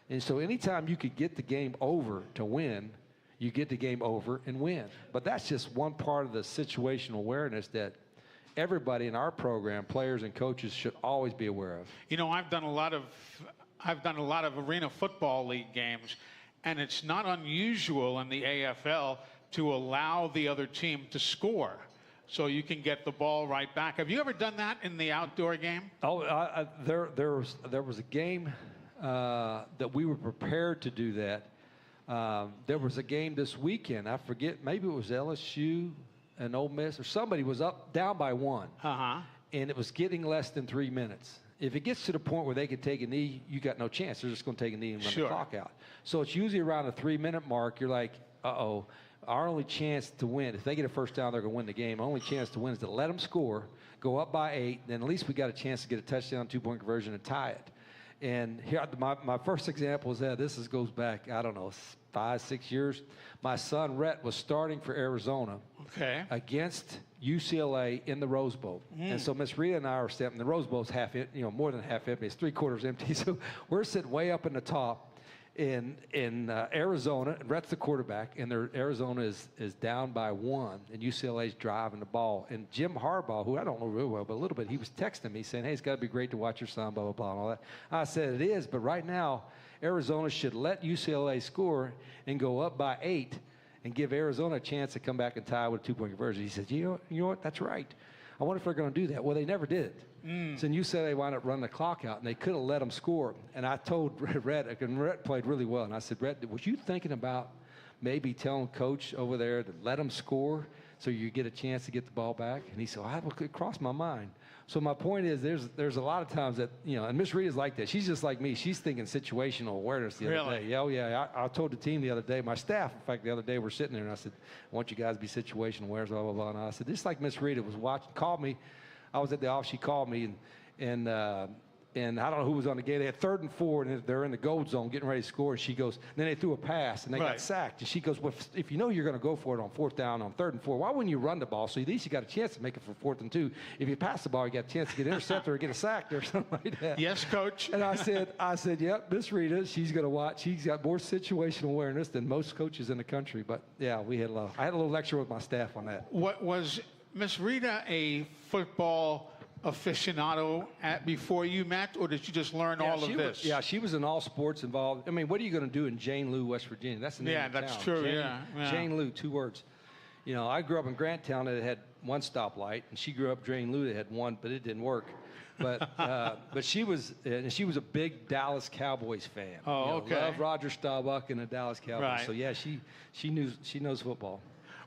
And so anytime you could get the game over to win, you get the game over and win. But that's just one part of the situational awareness that everybody in our program, players and coaches, should always be aware of. I've done a lot of Arena Football League games, and it's not unusual in the AFL to allow the other team to score so you can get the ball right back. Have you ever done that in the outdoor game? Oh, there was a game that we were prepared to do that. There was a game this weekend. I forget, maybe it was LSU and Ole Miss, or somebody was down by 1. And it was getting less than 3 minutes. If it gets to the point where they could take a knee, you got no chance. They're just going to take a knee and run the clock out. So it's usually around the 3-minute mark. You're like, uh-oh, our only chance to win, if they get a first down, they're going to win the game. Our only chance to win is to let them score, go up by 8, then at least we got a chance to get a touchdown, 2-point conversion, and tie it. And here, my first example is that goes back, I don't know, 5, 6 years. My son, Rhett, was starting for Arizona against UCLA in the Rose Bowl. And so Miss Rita and I are sitting, the Rose Bowl's more than half empty. It's 3/4 empty. So we're sitting way up in the top in Arizona. And Rhett's the quarterback, and Arizona is down by 1, and UCLA's driving the ball. And Jim Harbaugh, who I don't know real well, but a little bit, he was texting me saying, hey, it's got to be great to watch your son, blah, blah, blah, and all that. I said, it is, but right now, Arizona should let UCLA score and go up by 8 and give Arizona a chance to come back and tie with a 2-point conversion. He said, you know what, that's right. I wonder if they're going to do that. Well, they never did. So UCLA wound up running the clock out, and they could have let them score. And I told Rhett, and Rhett played really well, and I said, Rhett, was you thinking about maybe telling Coach over there to let them score so you get a chance to get the ball back? And he said, it crossed my mind. So my point is there's a lot of times that, and Miss Rita's like that. She's just like me. She's thinking situational awareness the other day. Oh, yeah. I told the team the other day, my staff, in fact, the other day, we're sitting there, and I said, I want you guys to be situational aware, blah, blah, blah. And I said, just like Miss Rita was watching, called me. I was at the office. She called me, and I don't know who was on the game. They had 3rd and 4, and they're in the gold zone getting ready to score. And she goes, then they threw a pass, and they got sacked. And she goes, well, if you know you're going to go for it on 4th down, on 3rd and 4, why wouldn't you run the ball? So at least you got a chance to make it for 4th and 2. If you pass the ball, you got a chance to get an interceptor or get a sack or something like that. Yes, Coach. And I said, yep, Miss Rita, she's going to watch. She's got more situational awareness than most coaches in the country. But, yeah, I had a little lecture with my staff on that. What was Miss Rita a football aficionado before you met, or did you just learn all of this? She was in all sports involved. I mean, what are you going to do in Jane Lou, West Virginia? That's the name of the that's town. true. Jane Lou, 2 words. You know, I grew up in Grant Town that had 1 stoplight, and she grew up Jane Lou that had 1, but it didn't work. But she was a big Dallas Cowboys fan. Oh, okay. Loved Roger Staubach and the Dallas Cowboys. Right. So yeah, she knows football.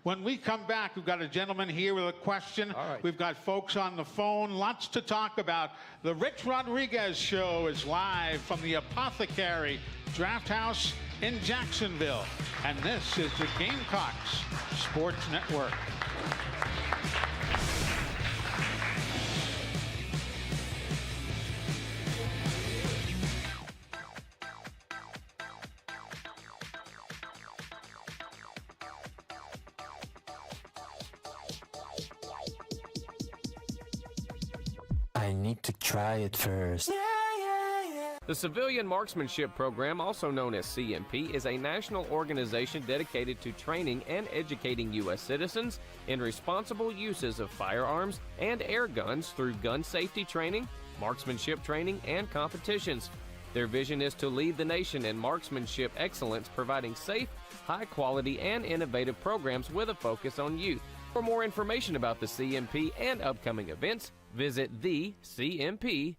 When we come back, we've got a gentleman here with a question. All right. We've got folks on the phone. Lots to talk about. The Rich Rodriguez Show is live from the Apothecary Draft House in Jacksonville. And this is the Gamecocks Sports Network. I need to try it first. The Civilian Marksmanship Program, also known as CMP, is a national organization dedicated to training and educating U.S. citizens in responsible uses of firearms and air guns through gun safety training, marksmanship training, and competitions. Their vision is to lead the nation in marksmanship excellence, providing safe, high-quality, and innovative programs with a focus on youth. For more information about the CMP and upcoming events, visit thecmp.org.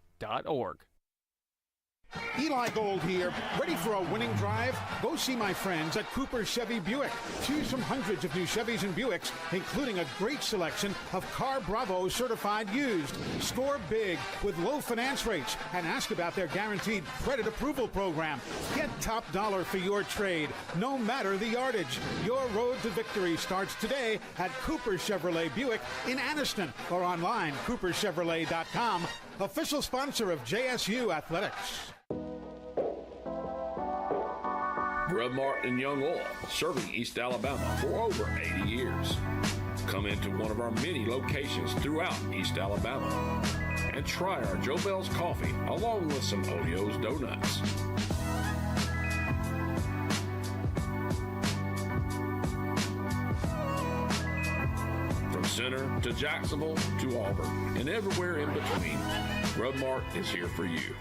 Eli Gold here, ready for a winning drive? Go see my friends at Cooper Chevy Buick. Choose from hundreds of new Chevys and Buicks, including a great selection of Car Bravo certified used. Score big with low finance rates and ask about their guaranteed credit approval program. Get top dollar for your trade, no matter the yardage. Your road to victory starts today at Cooper Chevrolet Buick in Anniston or online, cooperchevrolet.com. Official sponsor of JSU Athletics. Grub Mart and Young Oil, serving East Alabama for over 80 years. Come into one of our many locations throughout East Alabama and try our Joe Bell's coffee along with some Oleo's donuts. From Center to Jacksonville to Auburn and everywhere in between, Grub Mart is here for you.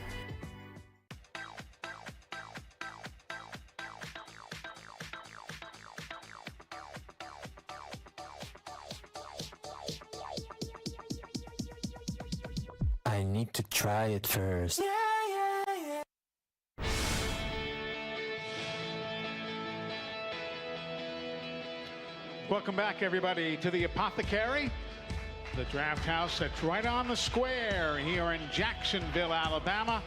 I need to try it first. Welcome back, everybody, to the Apothecary, the draft house that's right on the square here in Jacksonville, Alabama.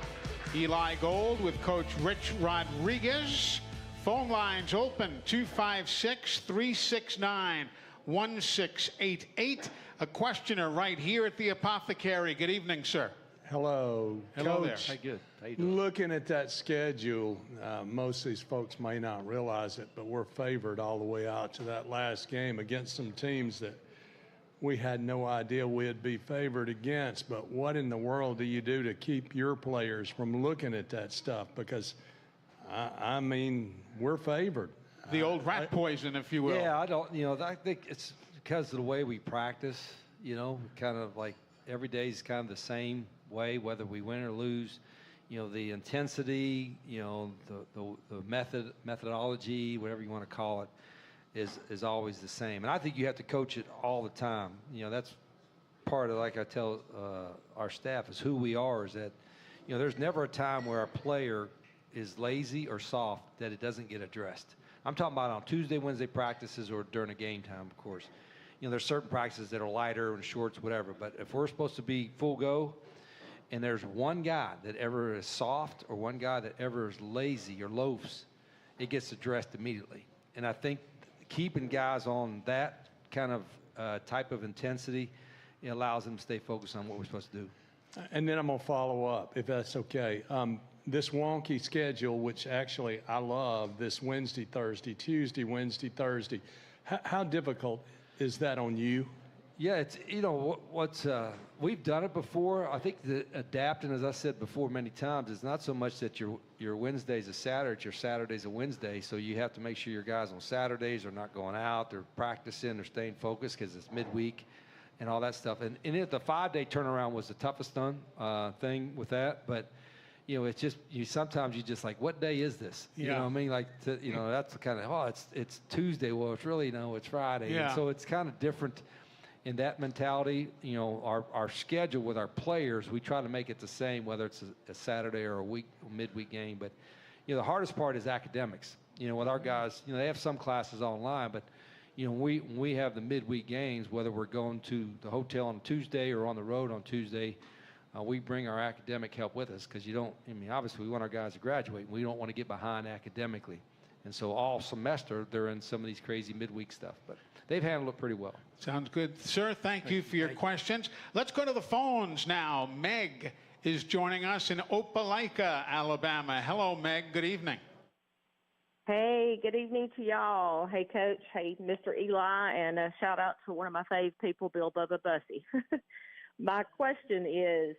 Eli Gold with Coach Rich Rodriguez. Phone lines open, 256-369-1688. A questioner right here at the Apothecary. Good evening, sir. Hello. Hello there. Coach. Hey, good. How you doing? Looking at that schedule, most of these folks may not realize it, but we're favored all the way out to that last game against some teams that we had no idea we'd be favored against. But what in the world do you do to keep your players from looking at that stuff? Because, I mean, we're favored. The old rat poison, if you will. Yeah, I think it's because of the way we practice, kind of like every day is kind of the same way, whether we win or lose. The intensity, the methodology, whatever you want to call it, is always the same. And I think you have to coach it all the time. That's part of, like I tell our staff, is who we are, is that, there's never a time where a player is lazy or soft that it doesn't get addressed. I'm talking about on Tuesday, Wednesday practices or during a game time, of course. There's certain practices that are lighter and shorts, whatever. But if we're supposed to be full go, and there's one guy that ever is soft or one guy that ever is lazy or loafs, it gets addressed immediately. And I think keeping guys on that kind of type of intensity, it allows them to stay focused on what we're supposed to do. And then I'm going to follow up, if that's okay. This wonky schedule, which actually I love, this Wednesday, Thursday, Tuesday, Wednesday, Thursday, how difficult is that on you? Yeah, it's, we've done it before. I think the adapting, as I said before many times, is not so much that your Wednesday's a Saturday, it's your Saturday's a Wednesday. So you have to make sure your guys on Saturdays are not going out, they're practicing, they're staying focused because it's midweek. and all that stuff. And the 5-day turnaround was the toughest thing with that. But, it's just, sometimes you just like, what day is this? You know what I mean? Like, that's the kind of, it's Tuesday. Well, it's really, no, it's Friday. Yeah. And so it's kind of different in that mentality. Our schedule with our players, we try to make it the same, whether it's a Saturday or a midweek game. But, the hardest part is academics. With our guys, they have some classes online, but, we have the midweek games, whether we're going to the hotel on Tuesday or on the road on Tuesday, we bring our academic help with us because obviously we want our guys to graduate. We don't want to get behind academically. And so all semester, they're in some of these crazy midweek stuff. But they've handled it pretty well. Sounds good. Sir, thank you for your questions. Let's go to the phones now. Meg is joining us in Opelika, Alabama. Hello, Meg. Good evening. Hey, good evening to y'all. Hey, Coach. Hey, Mr. Eli. And a shout out to one of my fave people, Bill Bubba Bussey. My question is,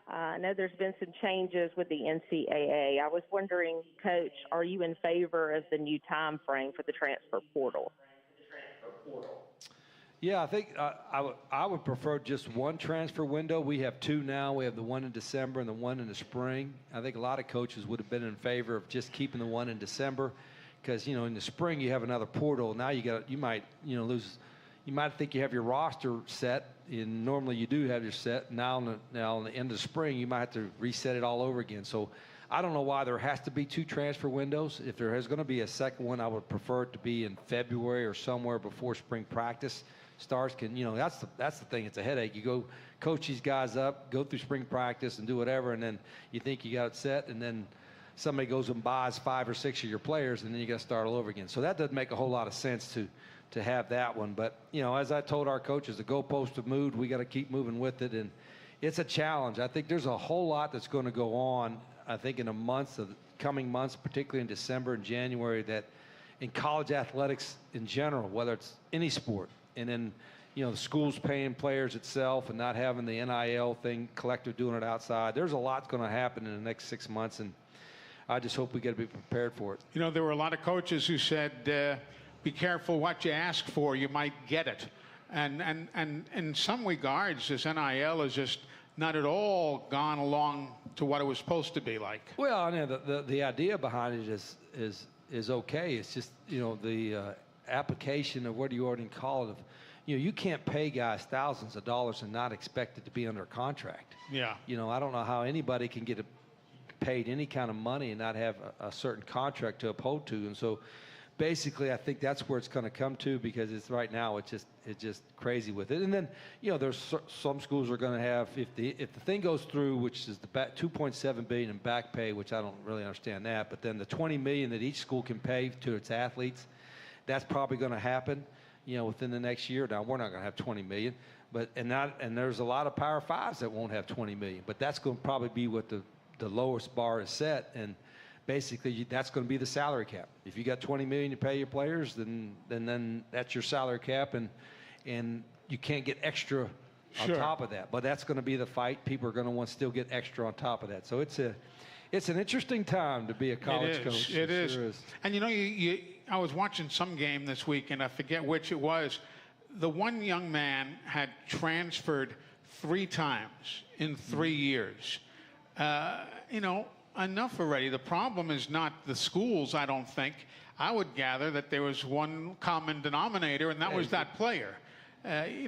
I know there's been some changes with the NCAA. I was wondering, Coach, are you in favor of the new time frame for the transfer portal? Yeah, I think I would prefer just one transfer window. We have two now. We have the one in December and the one in the spring. I think a lot of coaches would have been in favor of just keeping the one in December because, in the spring you have another portal. Now you might lose. You might think you have your roster set, and normally you do have your set. Now in the end of spring, you might have to reset it all over again. So I don't know why there has to be two transfer windows. If there is going to be a second one, I would prefer it to be in February or somewhere before spring practice starts. That's the thing. It's a headache. You go coach these guys up, go through spring practice and do whatever, and then you think you got it set, and then somebody goes and buys 5 or 6 of your players, and then you got to start all over again. So that doesn't make a whole lot of sense to have that one. But, as I told our coaches, the goalposts have moved. We got to keep moving with it. And it's a challenge. I think there's a whole lot that's going to go on, I think, in the coming months, particularly in December and January, that in college athletics in general, whether it's any sport, and then, the schools paying players itself and not having the NIL thing, collective doing it outside. There's a lot going to happen in the next 6 months, and I just hope we get to be prepared for it. There were a lot of coaches who said, be careful what you ask for, you might get it. And in some regards, this NIL is just not at all gone along to what it was supposed to be like. Well, I know the idea behind it is okay. It's just, the application of what do you already call it. You can't pay guys thousands of dollars and not expect it to be under a contract. Yeah. I don't know how anybody can get paid any kind of money and not have a certain contract to uphold to. And so basically, I think that's where it's going to come to because it's right now it's just crazy with it. And then there's some schools are going to have if the thing goes through, which is the $2.7 billion in back pay, which I don't really understand that, but then the $20 million that each school can pay to its athletes, that's probably going to happen within the next year. Now we're not going to have $20 million, but and there's a lot of Power Fives that won't have $20 million, but that's going to probably be what the lowest bar is set. And basically, that's going to be the salary cap. If you got $20 million to pay your players, then that's your salary cap, and you can't get extra on top of that. But that's going to be the fight. People are going to want to still get extra on top of that. So it's an interesting time to be a college coach. It is. Sure is. And I was watching some game this week, and I forget which it was. The one young man had transferred 3 times in 3 years. Enough already. The problem is not the schools, I don't think. I would gather that there was one common denominator, and that was that player. You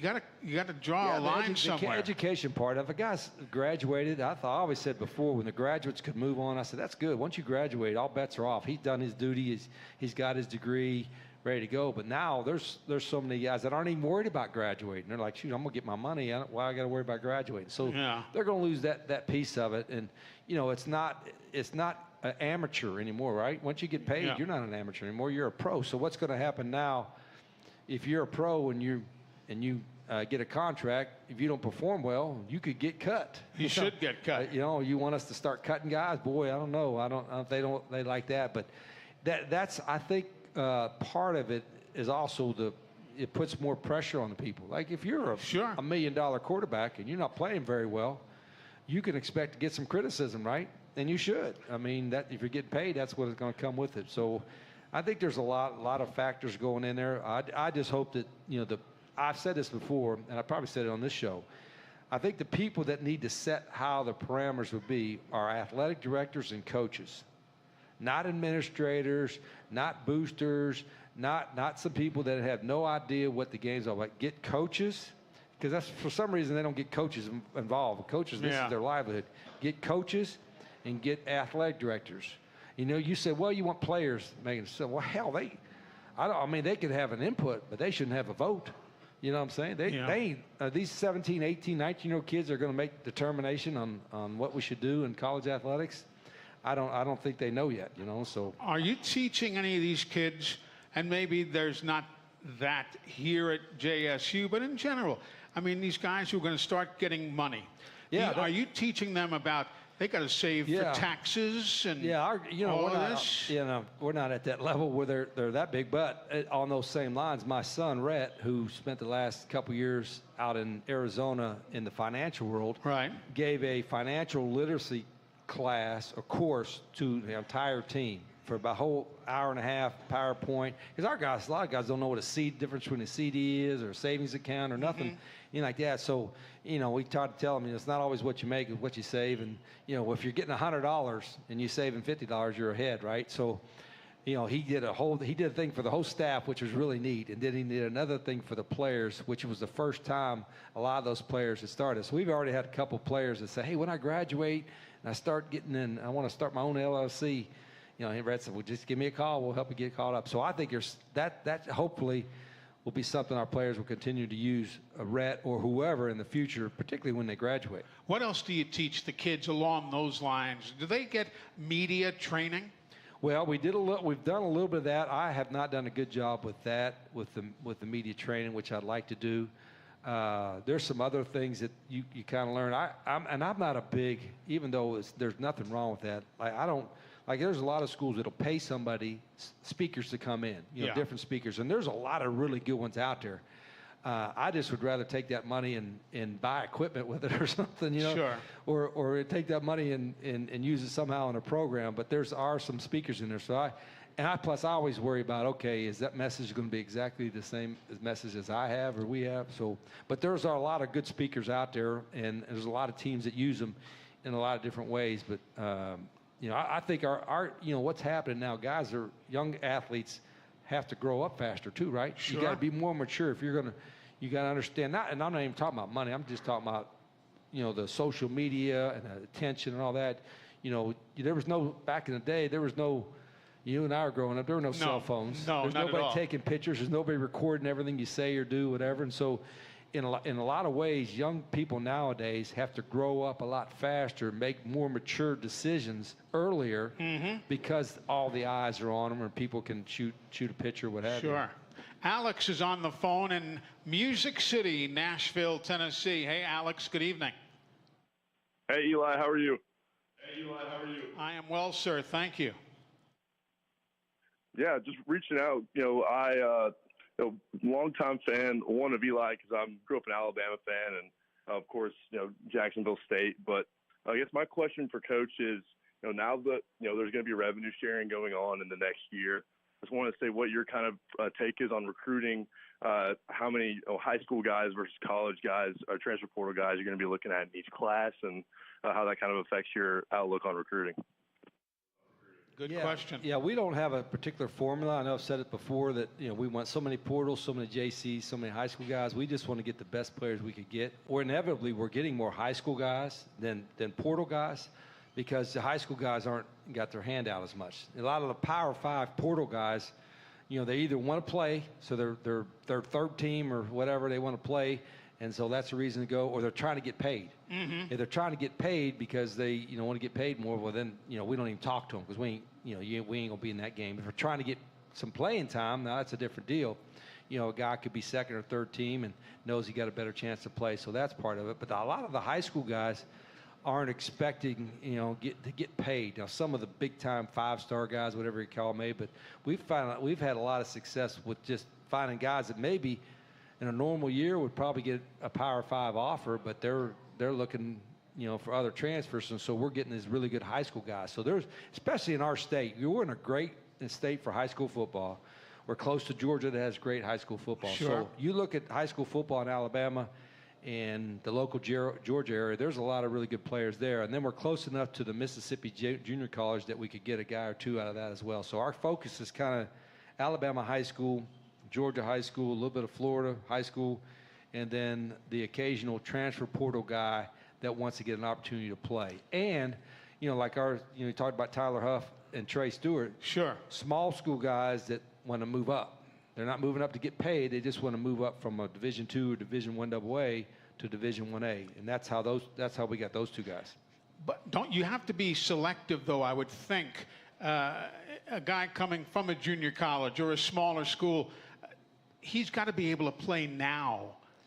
got to draw a line somewhere. The education part. If a guy's graduated, I always said before, when the graduates could move on, I said, that's good. Once you graduate, all bets are off. He's done his duty. He's got his degree, ready to go. But now there's so many guys that aren't even worried about graduating. They're like, shoot, I'm going to get my money. Why I got to worry about graduating? So they're going to lose that piece of it. And, it's not an amateur anymore, right? Once you get paid, you're not an amateur anymore. You're a pro. So what's going to happen now if you're a pro and you get a contract, if you don't perform well, you could get cut. You should get cut. You want us to start cutting guys? Boy, I don't know. They like that. But that's I think part of it is also it puts more pressure on the people. Like if you're a $1 million quarterback and you're not playing very well, you can expect to get some criticism, right? And you should. I mean, that if you're getting paid, that's what is going to come with it. So I think there's a lot of factors going in there. I just hope that I've said this before, and I probably said it on this show. I think the people that need to set how the parameters would be are athletic directors and coaches, not administrators, not boosters, not some people that have no idea what the game's all about. Get coaches, because that's for some reason they don't get coaches involved. Coaches, this is their livelihood. Get coaches and get athletic directors. You know, you said, well, you want players, Megan. So, well, hell, they could have an input, but they shouldn't have a vote. You know what I'm saying? These 17, 18, 19-year-old kids are going to make determination on what we should do in college athletics. I don't think they know yet, you know, so. Are you teaching any of these kids, and maybe there's not that here at JSU, but in general, I mean, these guys who are going to start getting money. Yeah. Are you teaching them about they got to save for taxes and all of this? We're not at that level where they're that big. But on those same lines, my son Rhett, who spent the last couple years out in Arizona in the financial world, gave a financial literacy class or course to the entire team for about a whole hour and a half, PowerPoint. Because a lot of guys don't know what a difference between a CD is or a savings account or nothing, like that. So, we try to tell them, it's not always what you make, it's what you save. And, if you're getting $100 and you're saving $50, you're ahead, right? So, he did a thing for the whole staff, which was really neat. And then he did another thing for the players, which was the first time a lot of those players had started. So we've already had a couple players that say, hey, when I graduate and I start getting in, I want to start my own LLC. Rhett said, well, just give me a call. We'll help you get caught up. So I think that hopefully will be something our players will continue to use, Rhett or whoever in the future, particularly when they graduate. What else do you teach the kids along those lines? Do they get media training? Well, we've done a little bit of that. I have not done a good job with that, with the media training, which I'd like to do. There's some other things that you kind of learn. I'm not a big, even though there's nothing wrong with that. There's a lot of schools that'll pay somebody, speakers to come in, different speakers. And there's a lot of really good ones out there. I just would rather take that money and buy equipment with it or something, Sure. Or take that money and use it somehow in a program. But are some speakers in there. So I always worry about, okay, is that message going to be exactly the same message as I have or we have? So, but there's a lot of good speakers out there, and there's a lot of teams that use them in a lot of different ways. But, I think our what's happening now, young athletes have to grow up faster too, right? Sure. You got to be more mature if you're you got to understand that. And I'm not even talking about money. I'm just talking about, the social media and the attention and all that. There was back in the day, there was no, you and I were growing up, there were no cell phones. No, there's not nobody at all. taking pictures. There's nobody recording everything you say or do, whatever. And so in a lot of ways, young people nowadays have to grow up a lot faster, make more mature decisions earlier because all the eyes are on them and people can shoot a picture, what have you. Sure. Alex is on the phone in Music City, Nashville, Tennessee. Hey, Alex, good evening. Hey, Eli, how are you? I am well, sir. Thank you. Yeah, just reaching out. I longtime fan, one of Eli, because I grew up an Alabama fan, and of course, Jacksonville State. But I guess my question for Coach is, now that there's going to be revenue sharing going on in the next year, I just want to say what your kind of take is on recruiting. How many high school guys versus college guys or transfer portal guys you're going to be looking at in each class, and how that kind of affects your outlook on recruiting. Good question. Yeah, we don't have a particular formula. I know I've said it before that we want so many portals, so many JCs, so many high school guys. We just want to get the best players we could get. Or inevitably, we're getting more high school guys than portal guys, because the high school guys aren't got their hand out as much. A lot of the Power 5 portal guys, they either want to play, so they're third team or whatever, they want to play, and so that's the reason to go, or they're trying to get paid. If they're trying to get paid because they want to get paid more, well then we don't even talk to them, because we ain't gonna be in that game. If we're trying to get some playing time, now that's a different deal. A guy could be second or third team and knows he got a better chance to play, so that's part of it. But a lot of the high school guys aren't expecting to get paid. Now some of the big time 5-star guys, whatever you call me, but we've had a lot of success with just finding guys that maybe in a normal year would probably get a Power 5 offer, but they're looking for other transfers, and so we're getting these really good high school guys. So especially in our state, we're in a great state for high school football. We're close to Georgia that has great high school football. Sure. So you look at high school football in Alabama and the local Georgia area, there's a lot of really good players there. And then we're close enough to the Mississippi Junior College that we could get a guy or two out of that as well. So our focus is kind of Alabama high school, Georgia high school, a little bit of Florida high school, and then the occasional transfer portal guy that wants to get an opportunity to play. And, like you talked about Tyler Huff and Trey Stewart. Sure. Small school guys that want to move up. They're not moving up to get paid. They just want to move up from a Division II or Division 1AA to Division 1A. And that's how we got those two guys. But don't you have to be selective, though, I would think. A guy coming from a junior college or a smaller school, he's got to be able to play now,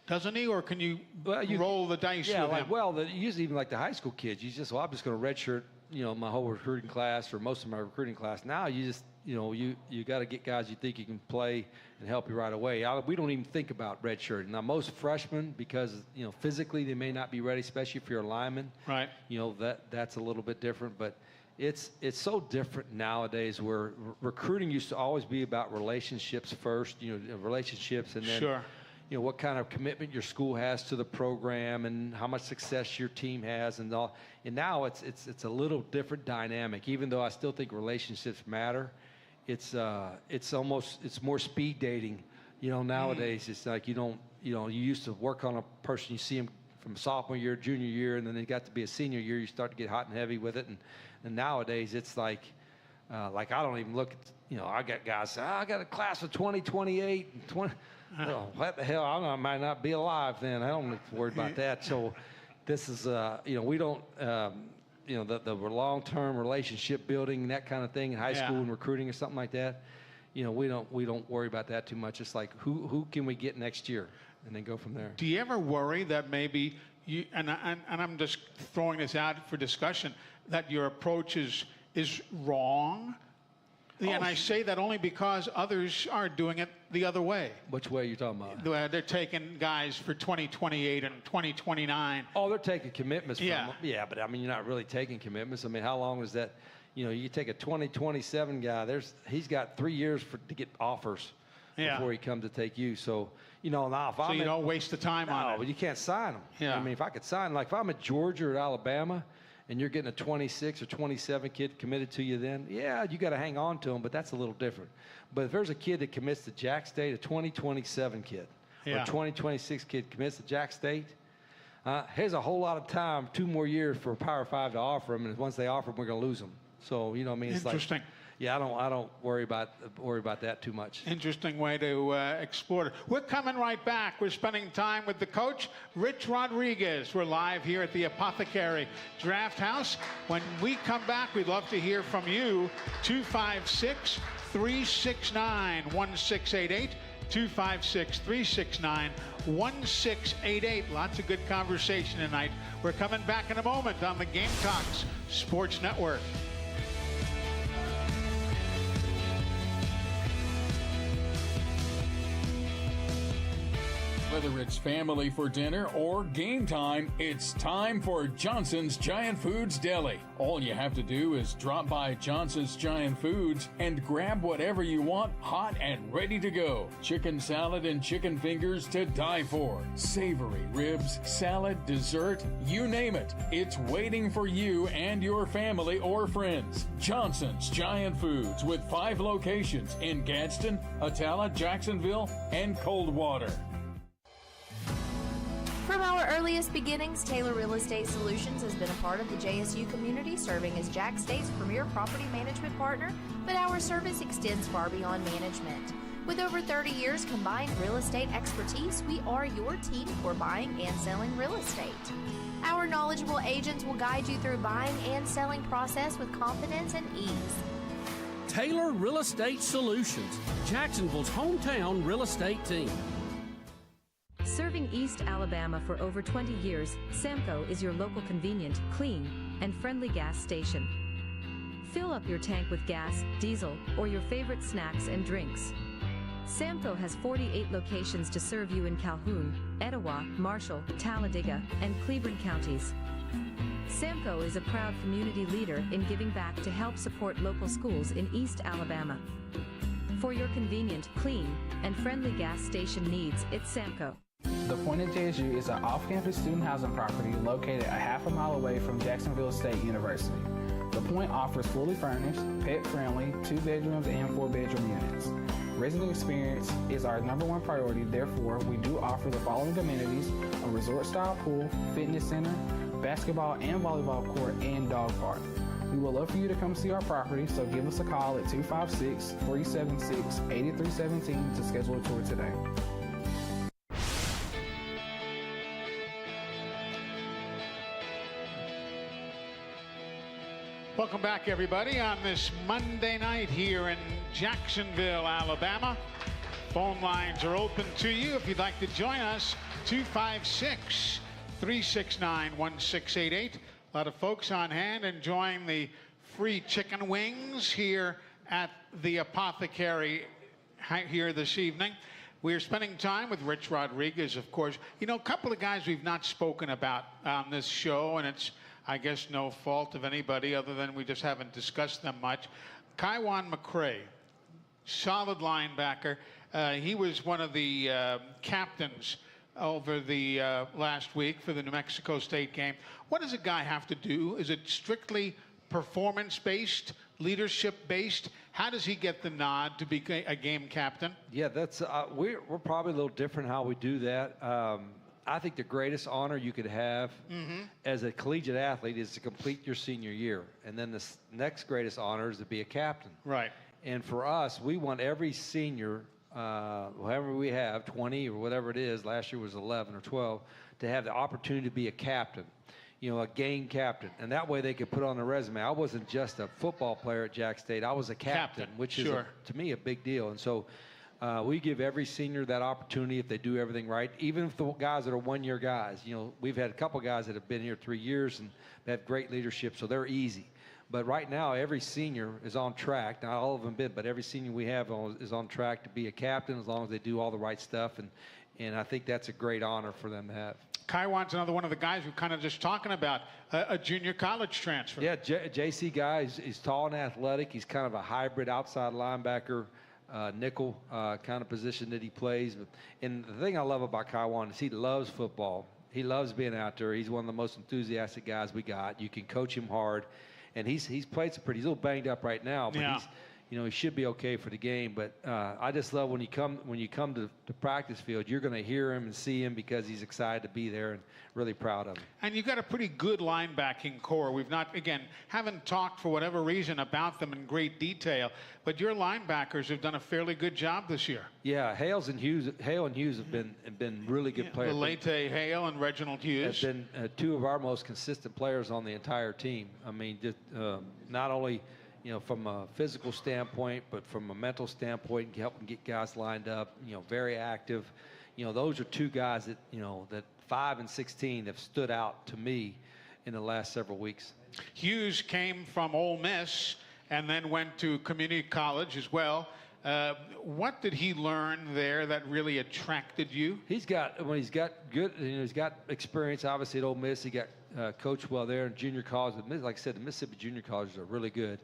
doesn't he? Or can you roll the dice with him? Usually even like the high school kids, I'm just going to redshirt, my whole recruiting class or most of my recruiting class. Now you just, you got to get guys you think you can play and help you right away. We don't even think about redshirting. Now most freshmen, because, physically they may not be ready, especially if you're a lineman. Right. That's a little bit different, but it's so different nowadays where recruiting used to always be about relationships first, relationships, and then sure. What kind of commitment your school has to the program and how much success your team has and all. And now it's a little different dynamic. Even though I still think relationships matter, it's more speed dating. Nowadays it's like you used to work on a person, you see them from sophomore year, junior year, and then they got to be a senior year, you start to get hot and heavy with it. And nowadays it's like I don't even look at, I got guys say, I got a class of 2028 and 20. Oh, what the hell? I might not be alive then. I don't need to worry about that. So this is, we don't, the long-term relationship building, that kind of thing in high school and recruiting or something like that, we don't worry about that too much. It's like, who can we get next year? And then go from there. Do you ever worry that maybe you, and I'm just throwing this out for discussion, that your approach is wrong? And I say that only because others are doing it the other way. Which way are you talking about? They're taking guys for 2028 and 2029. Oh, they're taking commitments from Yeah. them. Yeah, but I mean, you're not really taking commitments. I mean, how long is that? You take a 2027 guy, he's got 3 years to get offers before he comes to take you. So, now if you don't waste the time on it. No, but you can't sign them. Yeah. I mean, if I could sign, like if I'm at Georgia or Alabama, and you're getting a 26 or 27 kid committed to you then, you got to hang on to him, but that's a little different. But if there's a kid that commits to Jack State, a 2027 kid, or a 2026 kid commits to Jack State, here's a whole lot of time, 2 more years for Power 5 to offer them, and once they offer them, we're going to lose them. So, it's Interesting. like... Yeah, I don't worry about that too much. Interesting way to explore it. We're coming right back. We're spending time with the coach, Rich Rodriguez. We're live here at the Apothecary Draft House. When we come back, we'd love to hear from you. 256-369-1688. 256-369-1688. Lots of good conversation tonight. We're coming back in a moment on the Gamecocks Sports Network. Whether it's family for dinner or game time, it's time for Johnson's Giant Foods Deli. All you have to do is drop by Johnson's Giant Foods and grab whatever you want hot and ready to go. Chicken salad and chicken fingers to die for. Savory ribs, salad, dessert, you name it. It's waiting for you and your family or friends. Johnson's Giant Foods with 5 locations in Gadsden, Atala, Jacksonville, and Coldwater. From our earliest beginnings, Taylor Real Estate Solutions has been a part of the JSU community, serving as Jack State's premier property management partner, but our service extends far beyond management. With over 30 years combined real estate expertise, we are your team for buying and selling real estate. Our knowledgeable agents will guide you through buying and selling process with confidence and ease. Taylor Real Estate Solutions, Jacksonville's hometown real estate team. Serving East Alabama for over 20 years, Samco is your local convenient, clean, and friendly gas station. Fill up your tank with gas, diesel, or your favorite snacks and drinks. Samco has 48 locations to serve you in Calhoun, Etowah, Marshall, Talladega, and Cleburne counties. Samco is a proud community leader in giving back to help support local schools in East Alabama. For your convenient, clean, and friendly gas station needs, it's Samco. The Point at JSU is an off-campus student housing property located a half a mile away from Jacksonville State University. The Point offers fully furnished, pet-friendly, 2 bedrooms and 4 bedroom units. Resident experience is our #1 priority, therefore we do offer the following amenities: a resort-style pool, fitness center, basketball and volleyball court, and dog park. We would love for you to come see our property, so give us a call at 256-376-8317 to schedule a tour today. Welcome back, everybody, on this Monday night here in Jacksonville, Alabama. Phone lines are open to you if you'd like to join us. 256-369-1688. A lot of folks on hand enjoying the free chicken wings here at the Apothecary here this evening. We're spending time with Rich Rodriguez, of course. You know, a couple of guys we've not spoken about on this show, and it's, I guess, no fault of anybody other than we just haven't discussed them much. Kaiwan McCray, solid linebacker. He was one of the captains over the last week for the New Mexico State game. What does a guy have to do? Is it strictly performance-based, leadership-based? How does he get the nod to be a game captain? Yeah, that's we're probably a little different how we do that. I think the greatest honor you could have as a collegiate athlete is to complete your senior year. And then the next greatest honor is to be a captain. Right. And for us, we want every senior, whoever we have, 20 or whatever it is, last year was 11 or 12, to have the opportunity to be a captain, you know, a game captain. And that way they could put on their resume, I wasn't just a football player at Jack State, I was a captain, which is, to me, a big deal. And so we give every senior that opportunity if they do everything right, even if the guys that are one-year guys. You know, we've had a couple guys that have been here 3 years and they have great leadership, so they're easy. But right now, every senior is on track. Not all of them been, but every senior we have is on track to be a captain as long as they do all the right stuff. And I think that's a great honor for them to have. Kaiwan's another one of the guys we're kind of just talking about, a junior college transfer. Yeah, JC guy, he's tall and athletic. He's kind of a hybrid outside linebacker, nickel kind of position that he plays. And the thing I love about Kaiwan is he loves football. He loves being out there. He's one of the most enthusiastic guys we got. You can coach him hard. And he's played some pretty, he's a little banged up right now, but he's, you know, he should be okay for the game. But I just love when you come to the practice field, you're going to hear him and see him because he's excited to be there and really proud of him. And you've got a pretty good linebacking core. We've not, again, haven't talked for whatever reason about them in great detail, but your linebackers have done a fairly good job this year. Yeah, Hale and Hughes have been really good players. Leyte Hale and Reginald Hughes have been two of our most consistent players on the entire team. I mean, just, not only, you know, from a physical standpoint, but from a mental standpoint, helping get guys lined up, you know, very active. You know, those are two guys that, you know, that 5 and 16 have stood out to me in the last several weeks. Hughes came from Ole Miss and then went to community college as well. What did he learn there that really attracted you? He's got good, you know, he's got experience obviously at Ole Miss. He got coached well there in junior college. Like I said, the Mississippi junior colleges are really good.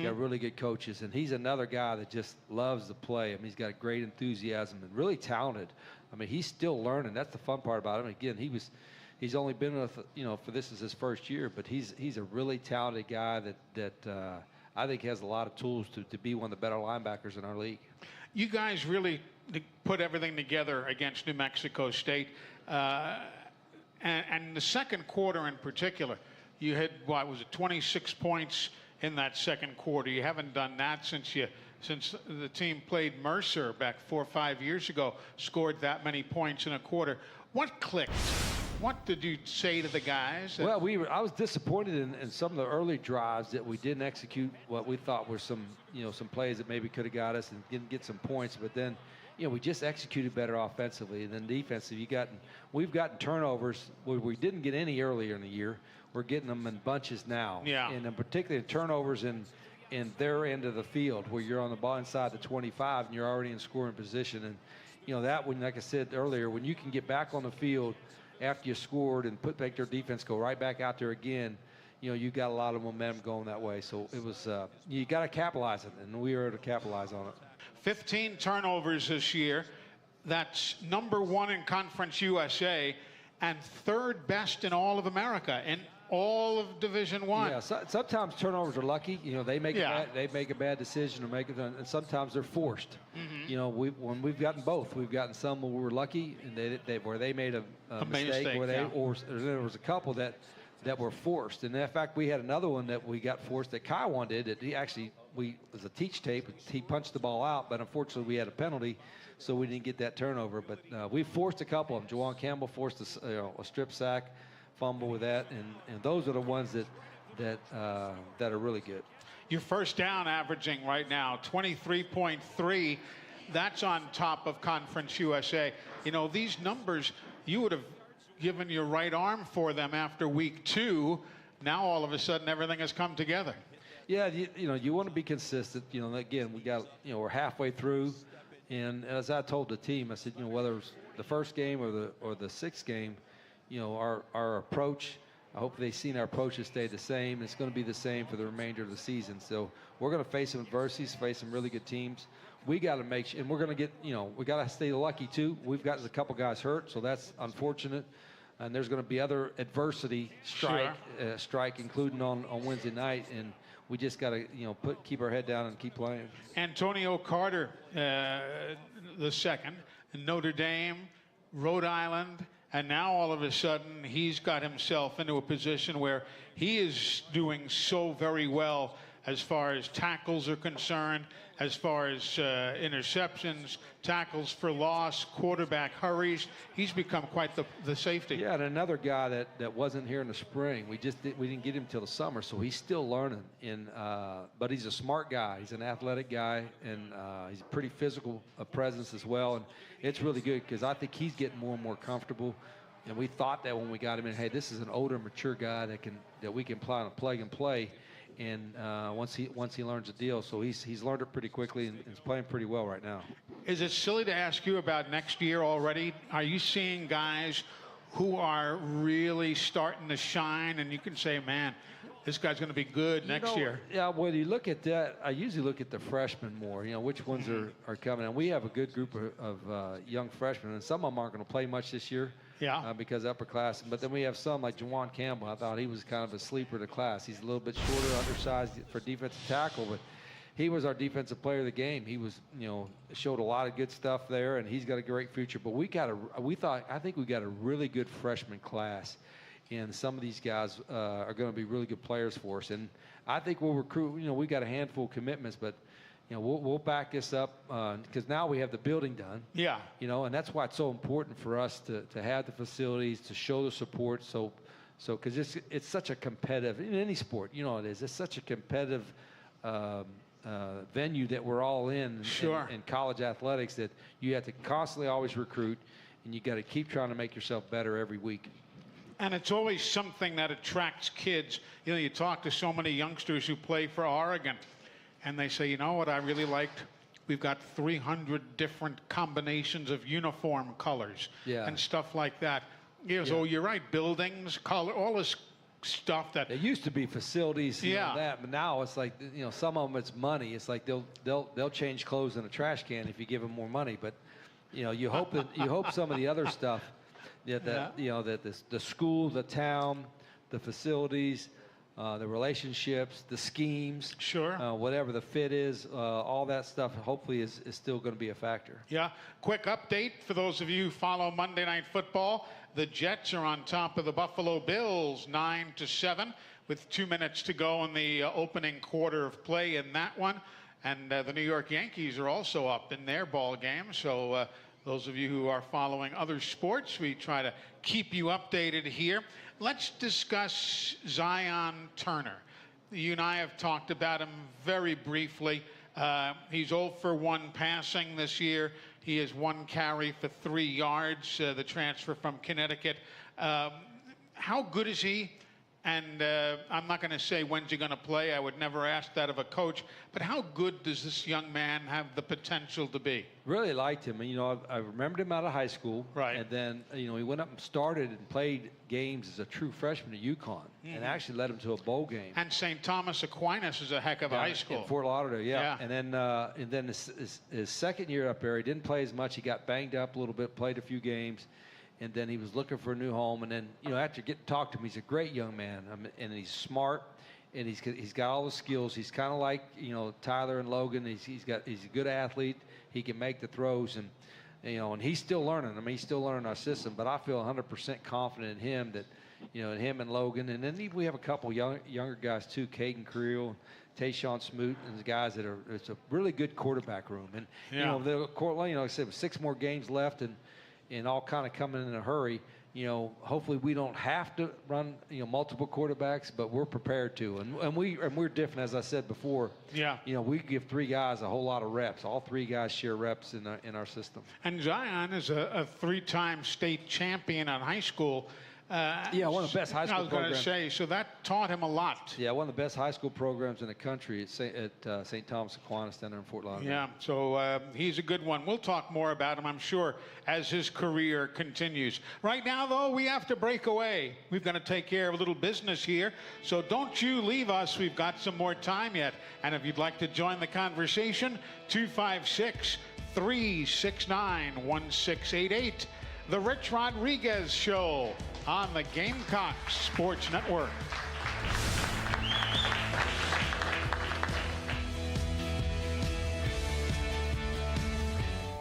Got really good coaches, and he's another guy that just loves to play. I mean, he's got great enthusiasm and really talented. I mean, he's still learning. That's the fun part about him. Again, he's only been with, you know, for this is his first year, but he's a really talented guy that I think has a lot of tools to be one of the better linebackers in our league. You guys really put everything together against New Mexico State. And the second quarter in particular, you had, what was it, 26 points in that second quarter. You haven't done that since the team played Mercer back 4 or 5 years ago, scored that many points in a quarter. What clicked? What did you say to the guys? Well, I was disappointed in some of the early drives that we didn't execute what we thought were some plays that maybe could have got us and didn't get some points. But then, you know, we just executed better offensively. And then defensively, we've gotten turnovers where we didn't get any earlier in the year. We're getting them in bunches now. Yeah. And particularly turnovers in their end of the field where you're on the ball inside the 25 and you're already in scoring position. And, you know, that when, like I said earlier, when you can get back on the field after you scored and make their defense go right back out there again, you know, you got a lot of momentum going that way. So it was, you got to capitalize it, and we were able to capitalize on it. 15 turnovers this year. That's number 1 in Conference USA and 3rd best in all of America and all of Division I. Yeah, sometimes turnovers are lucky. You know, they make a bad decision or and sometimes they're forced. You know, when we've gotten both, we've gotten some where we were lucky and where they made a mistake, or there was a couple that were forced. And in fact, we had another one that we got forced that Kyle did. That he actually, it was a teach tape. He punched the ball out, but unfortunately we had a penalty, so we didn't get that turnover. But we forced a couple of them. Juwan Campbell forced a strip sack, fumble with that, and those are the ones that are really good. Your first down averaging right now 23.3. That's on top of Conference USA. You know, these numbers, you would have given your right arm for them after week 2. Now all of a sudden everything has come together. Yeah, you know, you want to be consistent. You know, again, we're halfway through, and as I told the team, I said, you know, whether it's the first game or the 6th game, you know, our approach, I hope they've seen our approaches stay the same. It's going to be the same for the remainder of the season. So we're going to face some adversities, face some really good teams. We got to make sure, and we're going to get, you know, we got to stay lucky too. We've got a couple guys hurt, so that's unfortunate. And there's going to be other adversity strike, including on Wednesday night, and we just got to, you know, keep our head down and keep playing. Antonio Carter, the second, Notre Dame, Rhode Island, and now all of a sudden he's got himself into a position where he is doing so very well as far as tackles are concerned, as far as interceptions, tackles for loss, quarterback hurries. He's become quite the safety. Yeah, and another guy that wasn't here in the spring. We didn't get him till the summer, so he's still learning. But he's a smart guy. He's an athletic guy, and he's a pretty physical presence as well. And it's really good because I think he's getting more and more comfortable. And we thought that when we got him in, hey, this is an older, mature guy that we can plug and play. And once he learns the deal, so he's learned it pretty quickly and is playing pretty well right now. Is it silly to ask you about next year already? Are you seeing guys who are really starting to shine, and you can say, man, this guy's going to be good next year? Yeah, when you look at that, I usually look at the freshmen more, you know, which ones are coming. And we have a good group of young freshmen, and some of them aren't going to play much this year. Yeah. Because upper class. But then we have some like Juwan Campbell. I thought he was kind of a sleeper of the class. He's a little bit shorter, undersized for defensive tackle, but he was our defensive player of the game. He was, you know, showed a lot of good stuff there, and he's got a great future. But I think we got a really good freshman class, and some of these guys are going to be really good players for us. And I think we'll recruit. You know, we got a handful of commitments, but you know, we'll back this up because now we have the building done. Yeah. You know, and that's why it's so important for us to have the facilities, to show the support. So because it's such a competitive, in any sport, you know it is. It's such a competitive venue that we're all in college athletics, that you have to constantly always recruit, and you got to keep trying to make yourself better every week. And it's always something that attracts kids. You know, you talk to so many youngsters who play for Oregon, and they say, you know what I really liked? We've got 300 different combinations of uniform colors and stuff like that. You know, so you're right, buildings, color, all this stuff that... It used to be facilities, you know, that, but now it's like, you know, some of them it's money. It's like they'll change clothes in a trash can if you give them more money. But, you know, you hope some of the other stuff, you know, that the school, the town, the facilities, the relationships, the schemes, whatever the fit is, all that stuff hopefully is still going to be a factor. Yeah. Quick update for those of you who follow Monday Night Football. The Jets are on top of the Buffalo Bills 9-7 with 2 minutes to go in the opening quarter of play in that one. And the New York Yankees are also up in their ball game. So those of you who are following other sports, we try to keep you updated here. Let's discuss Zion Turner. You and I have talked about him very briefly. He's 0 for 1 passing this year. He has 1 carry for 3 yards, the transfer from Connecticut. How good is he? And I'm not going to say when's he going to play. I would never ask that of a coach. But how good does this young man have the potential to be? Really liked him. And, I remembered him out of high school. Right. And then, he went up and started and played games as a true freshman at UConn and actually led him to a bowl game. And St. Thomas Aquinas is a heck of a high school. In Fort Lauderdale, yeah. And then his second year up there, he didn't play as much. He got banged up a little bit, played a few games. And then he was looking for a new home. And then, after getting to talk to him, he's a great young man. And he's smart, and he's got all the skills. He's kind of like, Tyler and Logan. He's a good athlete. He can make the throws, and and he's still learning. He's still learning our system. But I feel 100% confident in him that, in him and Logan. And then we have a couple younger guys too, Caden Creel, Tayshawn Smoot, and the guys that it's a really good quarterback room. And like I said, with 6 more games left, and all kind of coming in a hurry, hopefully we don't have to run, multiple quarterbacks, but we're prepared to. And we're different, as I said before. Yeah. We give 3 guys a whole lot of reps. All 3 guys share reps in our system. And Zion is a 3-time state champion in high school. One of the best high school programs. I was going to say, so that taught him a lot. Yeah, one of the best high school programs in the country at St. Thomas Aquinas down there in Fort Lauderdale. Yeah, so he's a good one. We'll talk more about him, I'm sure, as his career continues. Right now, though, we have to break away. We've got to take care of a little business here, so don't you leave us. We've got some more time yet. And if you'd like to join the conversation, 256-369-1688. The Rich Rodriguez Show on the Gamecocks Sports Network.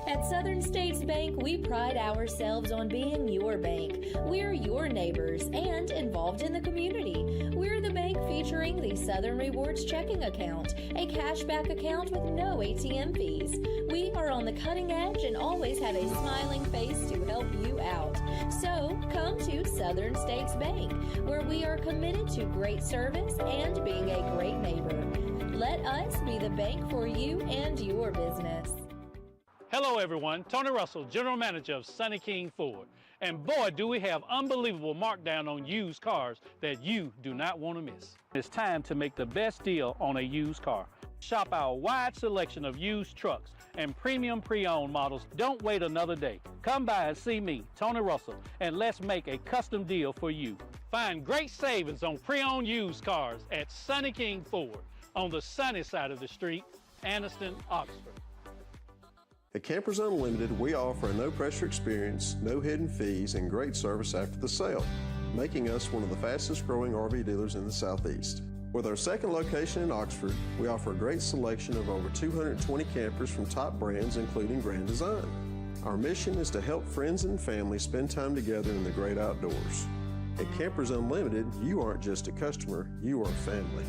At Southern States Bank, we pride ourselves on being your bank. We're your neighbors and involved in the community. We're the bank featuring the Southern Rewards checking account, a cashback account with no ATM fees. We are on the cutting edge and always have a smiling face to help you out. So come to Southern States Bank, where we are committed to great service and being a great neighbor. Let us be the bank for you and your business. Hello everyone, Tony Russell, General Manager of Sunny King Ford. And boy, do we have unbelievable markdown on used cars that you do not want to miss. It's time to make the best deal on a used car. Shop our wide selection of used trucks and premium pre-owned models. Don't wait another day. Come by and see me, Tony Russell, and let's make a custom deal for you. Find great savings on pre-owned used cars at Sunny King Ford on the sunny side of the street, Anniston, Oxford. At Campers Unlimited, we offer a no-pressure experience, no hidden fees, and great service after the sale, making us one of the fastest-growing RV dealers in the Southeast. With our second location in Oxford, we offer a great selection of over 220 campers from top brands, including Grand Design. Our mission is to help friends and family spend time together in the great outdoors. At Campers Unlimited, you aren't just a customer, you are family.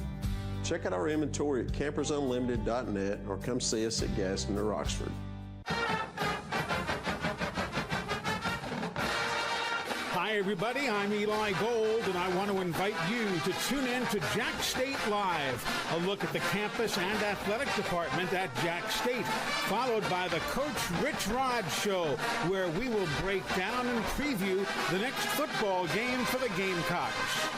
Check out our inventory at campersunlimited.net or come see us at Gaston or Oxford. Hi, everybody. I'm Eli Gold, and I want to invite you to tune in to Jack State Live, a look at the campus and athletic department at Jack State, followed by the Coach Rich Rod Show, where we will break down and preview the next football game for the Gamecocks.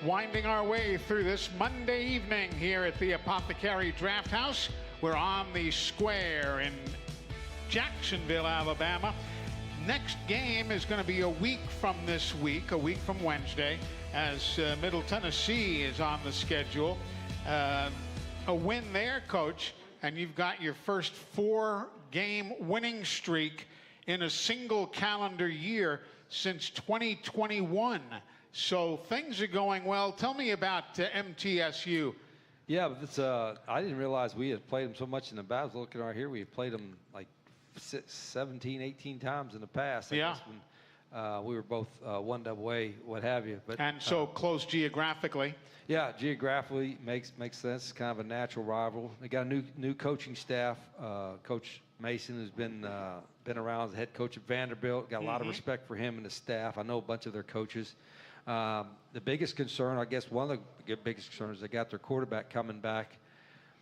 Winding our way through this Monday evening here at the Apothecary Draft House. We're on the square in Jacksonville, Alabama. Next game is going to be a week from this week, a week from Wednesday, as Middle Tennessee is on the schedule. A win there, Coach, and you've got your first 4-game winning streak in a single calendar year since 2021. So things are going well. Tell me about MTSU. Yeah, but I didn't realize we had played them so much in the past. Looking right here, we have played them like 17, 18 times in the past. I guess when, we were both 1AA, what have you. And so close geographically. Yeah, geographically makes sense. It's kind of a natural rival. They got a new coaching staff. Coach Mason has been around as head coach at Vanderbilt. Got a lot of respect for him and his staff. I know a bunch of their coaches. The biggest concern, I guess one of the biggest concerns, they got their quarterback coming back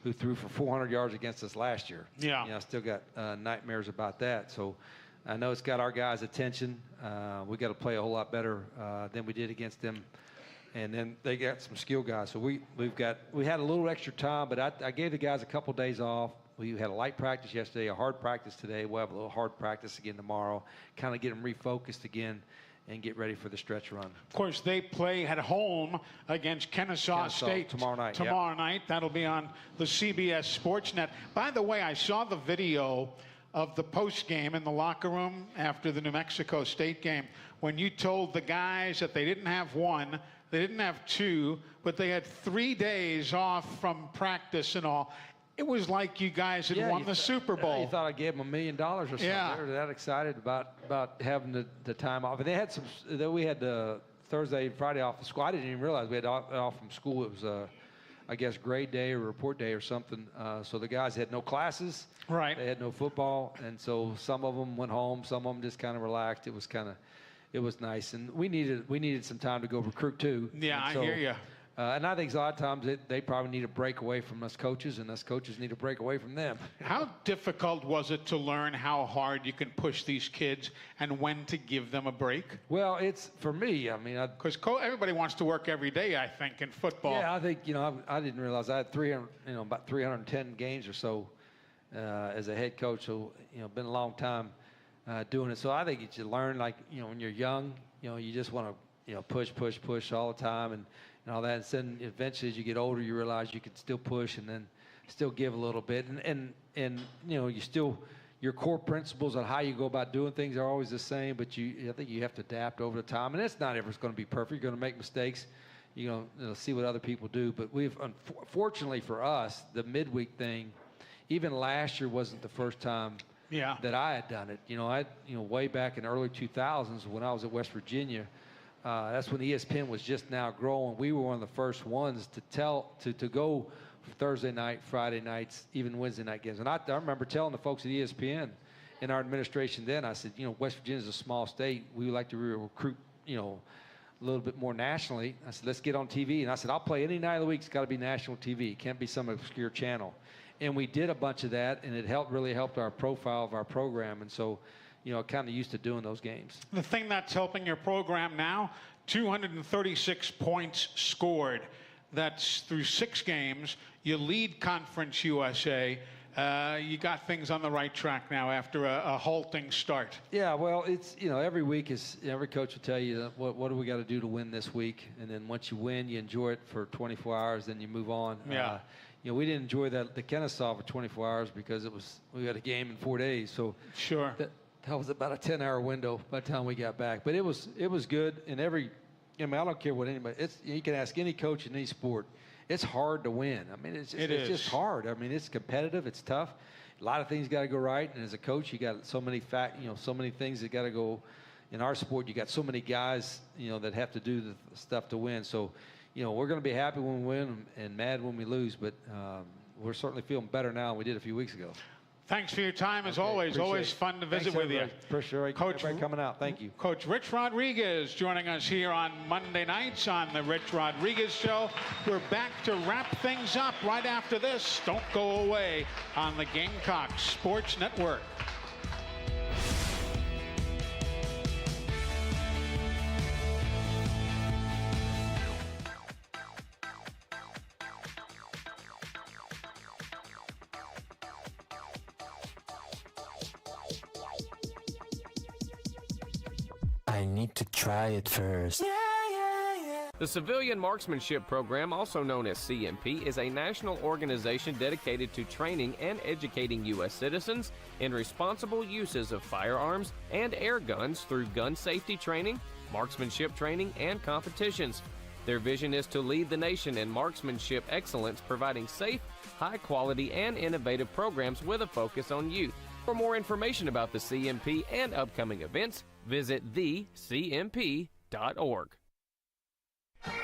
who threw for 400 yards against us last year. Yeah. I still got nightmares about that. So I know it's got our guys' attention. We got to play a whole lot better than we did against them. And then they got some skill guys. So we had a little extra time, but I gave the guys a couple days off. We had a light practice yesterday, a hard practice today. We'll have a little hard practice again tomorrow, kind of get them refocused again and get ready for the stretch run. Of course, they play at home against Kennesaw State tomorrow night. Tomorrow night. That'll be on the CBS Sportsnet. By the way, I saw the video of the post game in the locker room after the New Mexico State game when you told the guys that they didn't have one, they didn't have two, but they had 3 days off from practice and all. It was like you guys had won the Super Bowl. You thought I gave them $1 million or something. Yeah. They were that excited about having the time off. And they had we had the Thursday and Friday off of school. I didn't even realize we had off from school. It was, I guess, grade day or report day or something. So the guys had no classes. Right. They had no football. And so some of them went home. Some of them just kind of relaxed. It was nice. And we needed some time to go recruit too. Yeah, and so, I hear you. And I think a lot of times they probably need a break away from us coaches, and us coaches need a break away from them. How difficult was it to learn how hard you can push these kids and when to give them a break? Well, it's for me. I mean, because everybody wants to work every day, I think, in football. Yeah, I think I didn't realize I had about 310 games or so as a head coach. So been a long time doing it. So I think you learn when you're young, you just want to push all the time and all that. And then eventually, as you get older, you realize you can still push and then still give a little bit. And your core principles on how you go about doing things are always the same, but I think you have to adapt over the time. And it's not ever going to be perfect. You're going to make mistakes. You're going to see what other people do. But unfortunately for us, the midweek thing, even last year wasn't the first time that I had done it. Way back in the early 2000s when I was at West Virginia, that's when ESPN was just now growing. We were one of the first ones to go Thursday night, Friday nights, even Wednesday night games. And I remember telling the folks at ESPN in our administration then, I said, West Virginia is a small state. We would like to recruit, a little bit more nationally. I said, let's get on TV. And I said, I'll play any night of the week. It's got to be national TV. It can't be some obscure channel. And we did a bunch of that, and it really helped our profile of our program. And so, kind of used to doing those games. The thing that's helping your program now, 236 points scored. That's through 6 games. You lead Conference USA. You got things on the right track now after a halting start. Yeah, well, it's, every week every coach will tell you what do we got to do to win this week. And then once you win, you enjoy it for 24 hours, then you move on. Yeah. We didn't enjoy the Kennesaw for 24 hours because we had a game in 4 days. So sure. That was about a 10-hour window by the time we got back. But it was good. And I don't care what anybody. You can ask any coach in any sport. It's hard to win. I mean, it's just hard. I mean, it's competitive. It's tough. A lot of things got to go right. And as a coach, you got so many things that got to go. In our sport, you got so many guys, that have to do the stuff to win. So, we're going to be happy when we win and mad when we lose. But we're certainly feeling better now than we did a few weeks ago. Thanks for your time, as always. Always fun to visit with you. Appreciate everybody coming out. Thank you. Coach Rich Rodriguez joining us here on Monday nights on the Rich Rodriguez Show. We're back to wrap things up right after this. Don't go away on the Gamecocks Sports Network. I need to try it first. The Civilian Marksmanship Program, also known as CMP, is a national organization dedicated to training and educating U.S. citizens in responsible uses of firearms and air guns through gun safety training, marksmanship training, and competitions. Their vision is to lead the nation in marksmanship excellence, providing safe, high-quality, and innovative programs with a focus on youth. For more information about the CMP and upcoming events, visit thecmp.org.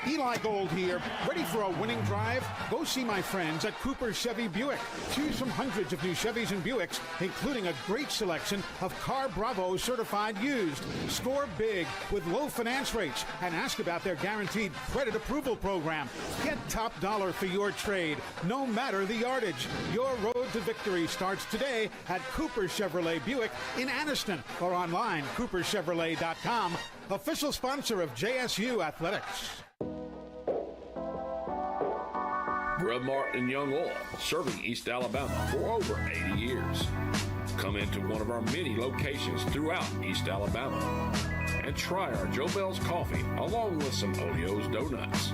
Eli Gold here. Ready for a winning drive? Go see my friends at Cooper Chevy Buick. Choose from hundreds of new Chevys and Buicks, including a great selection of Car Bravo certified used. Score big with low finance rates and ask about their guaranteed credit approval program. Get top dollar for your trade, no matter the yardage. Your road to victory starts today at Cooper Chevrolet Buick in Anniston or online, cooperchevrolet.com. Official sponsor of JSU Athletics. Grub Mart and Young Oil, serving East Alabama for over 80 years. Come into one of our many locations throughout East Alabama and try our Joe Bell's coffee along with some Olio's donuts.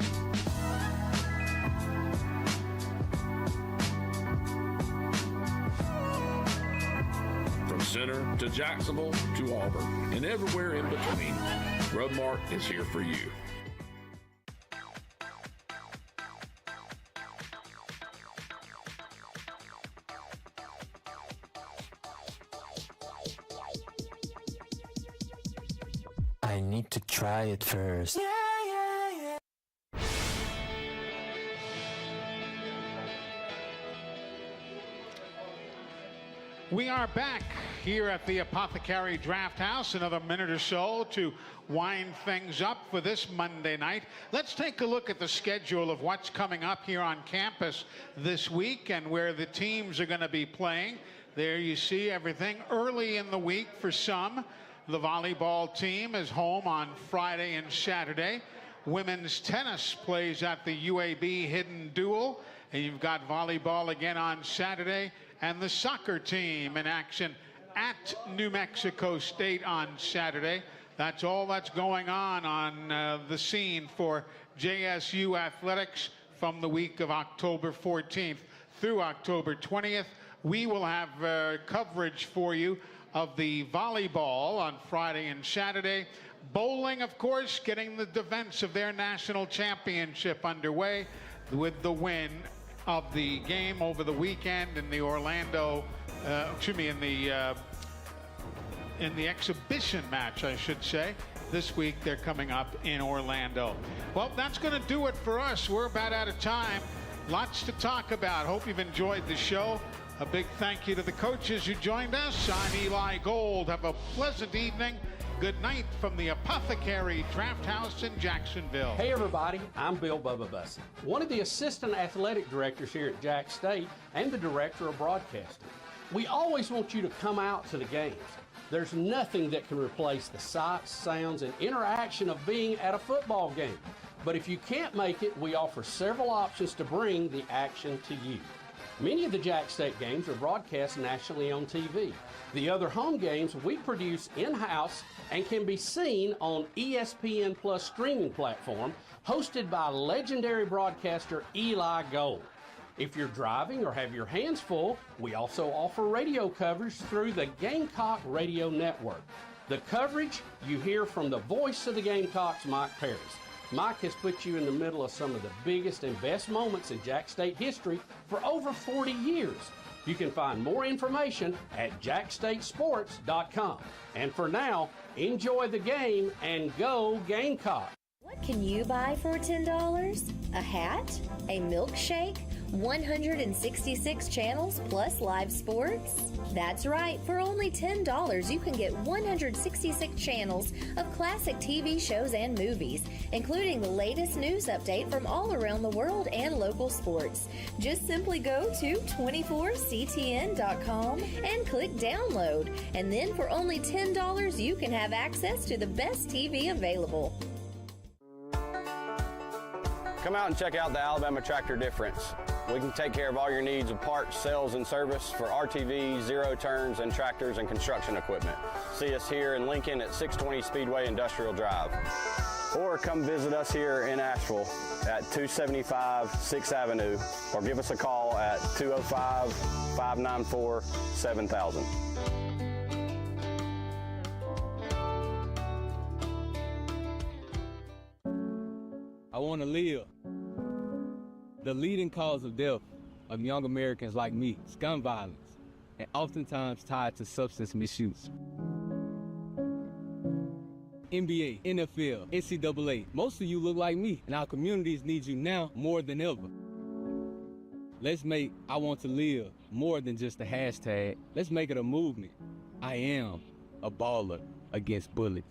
From Center to Jacksonville to Auburn and everywhere in between, Grub Mart is here for you. I need to try it first. We are back here at the Apothecary Draft House. Another minute or so to wind things up for this Monday night. Let's take a look at the schedule of what's coming up here on campus this week and where the teams are going to be playing. There you see everything early in the week for some. The volleyball team is home on Friday and Saturday. Women's tennis plays at the UAB Hidden Duel. And you've got volleyball again on Saturday. And the soccer team in action at New Mexico State on Saturday. That's all that's going on the scene for JSU Athletics from the week of October 14th through October 20th. We will have coverage for you of the volleyball on Friday and Saturday. Bowling, of course, getting the defense of their national championship underway with the win of the game over the weekend in the in the exhibition match, I should say. This week they're coming up in Orlando. Well, that's going to do it for us. We're about out of time. Lots to talk about. Hope you've enjoyed the show. A big thank you to the coaches who joined us. I'm Eli Gold. Have a pleasant evening. Good night from the Apothecary Draft House in Jacksonville. Hey everybody, I'm Bill Bubba Bussey, one of the assistant athletic directors here at Jack State and the director of broadcasting. We always want you to come out to the games. There's nothing that can replace the sights, sounds, and interaction of being at a football game. But if you can't make it, we offer several options to bring the action to you. Many of the Jack State games are broadcast nationally on TV. The other home games we produce in-house and can be seen on ESPN Plus streaming platform, hosted by legendary broadcaster Eli Gold. If you're driving or have your hands full, we also offer radio coverage through the Gamecock Radio Network. The coverage you hear from the voice of the Gamecocks, Mike Paris. Mike has put you in the middle of some of the biggest and best moments in Jack State history for over 40 years. You can find more information at jackstatesports.com. And for now, enjoy the game and go Gamecock. What can you buy for $10? A hat? A milkshake? 166 channels plus live sports? That's right, for only $10 you can get 166 channels of classic TV shows and movies, including the latest news update from all around the world and local sports. Just simply go to 24ctn.com and click download, and then for only $10 you can have access to the best TV available. Come out and check out the Alabama Tractor Difference. We can take care of all your needs of parts, sales, and service for RTVs, zero turns, and tractors and construction equipment. See us here in Lincoln at 620 Speedway Industrial Drive. Or come visit us here in Asheville at 275 6th Avenue, or give us a call at 205-594-7000. I want to live. The leading cause of death of young Americans like me is gun violence, and oftentimes tied to substance misuse. NBA, NFL, NCAA. Most of you look like me, and our communities need you now more than ever. Let's make I Want to Live more than just a hashtag. Let's make it a movement. I am a baller against bullets.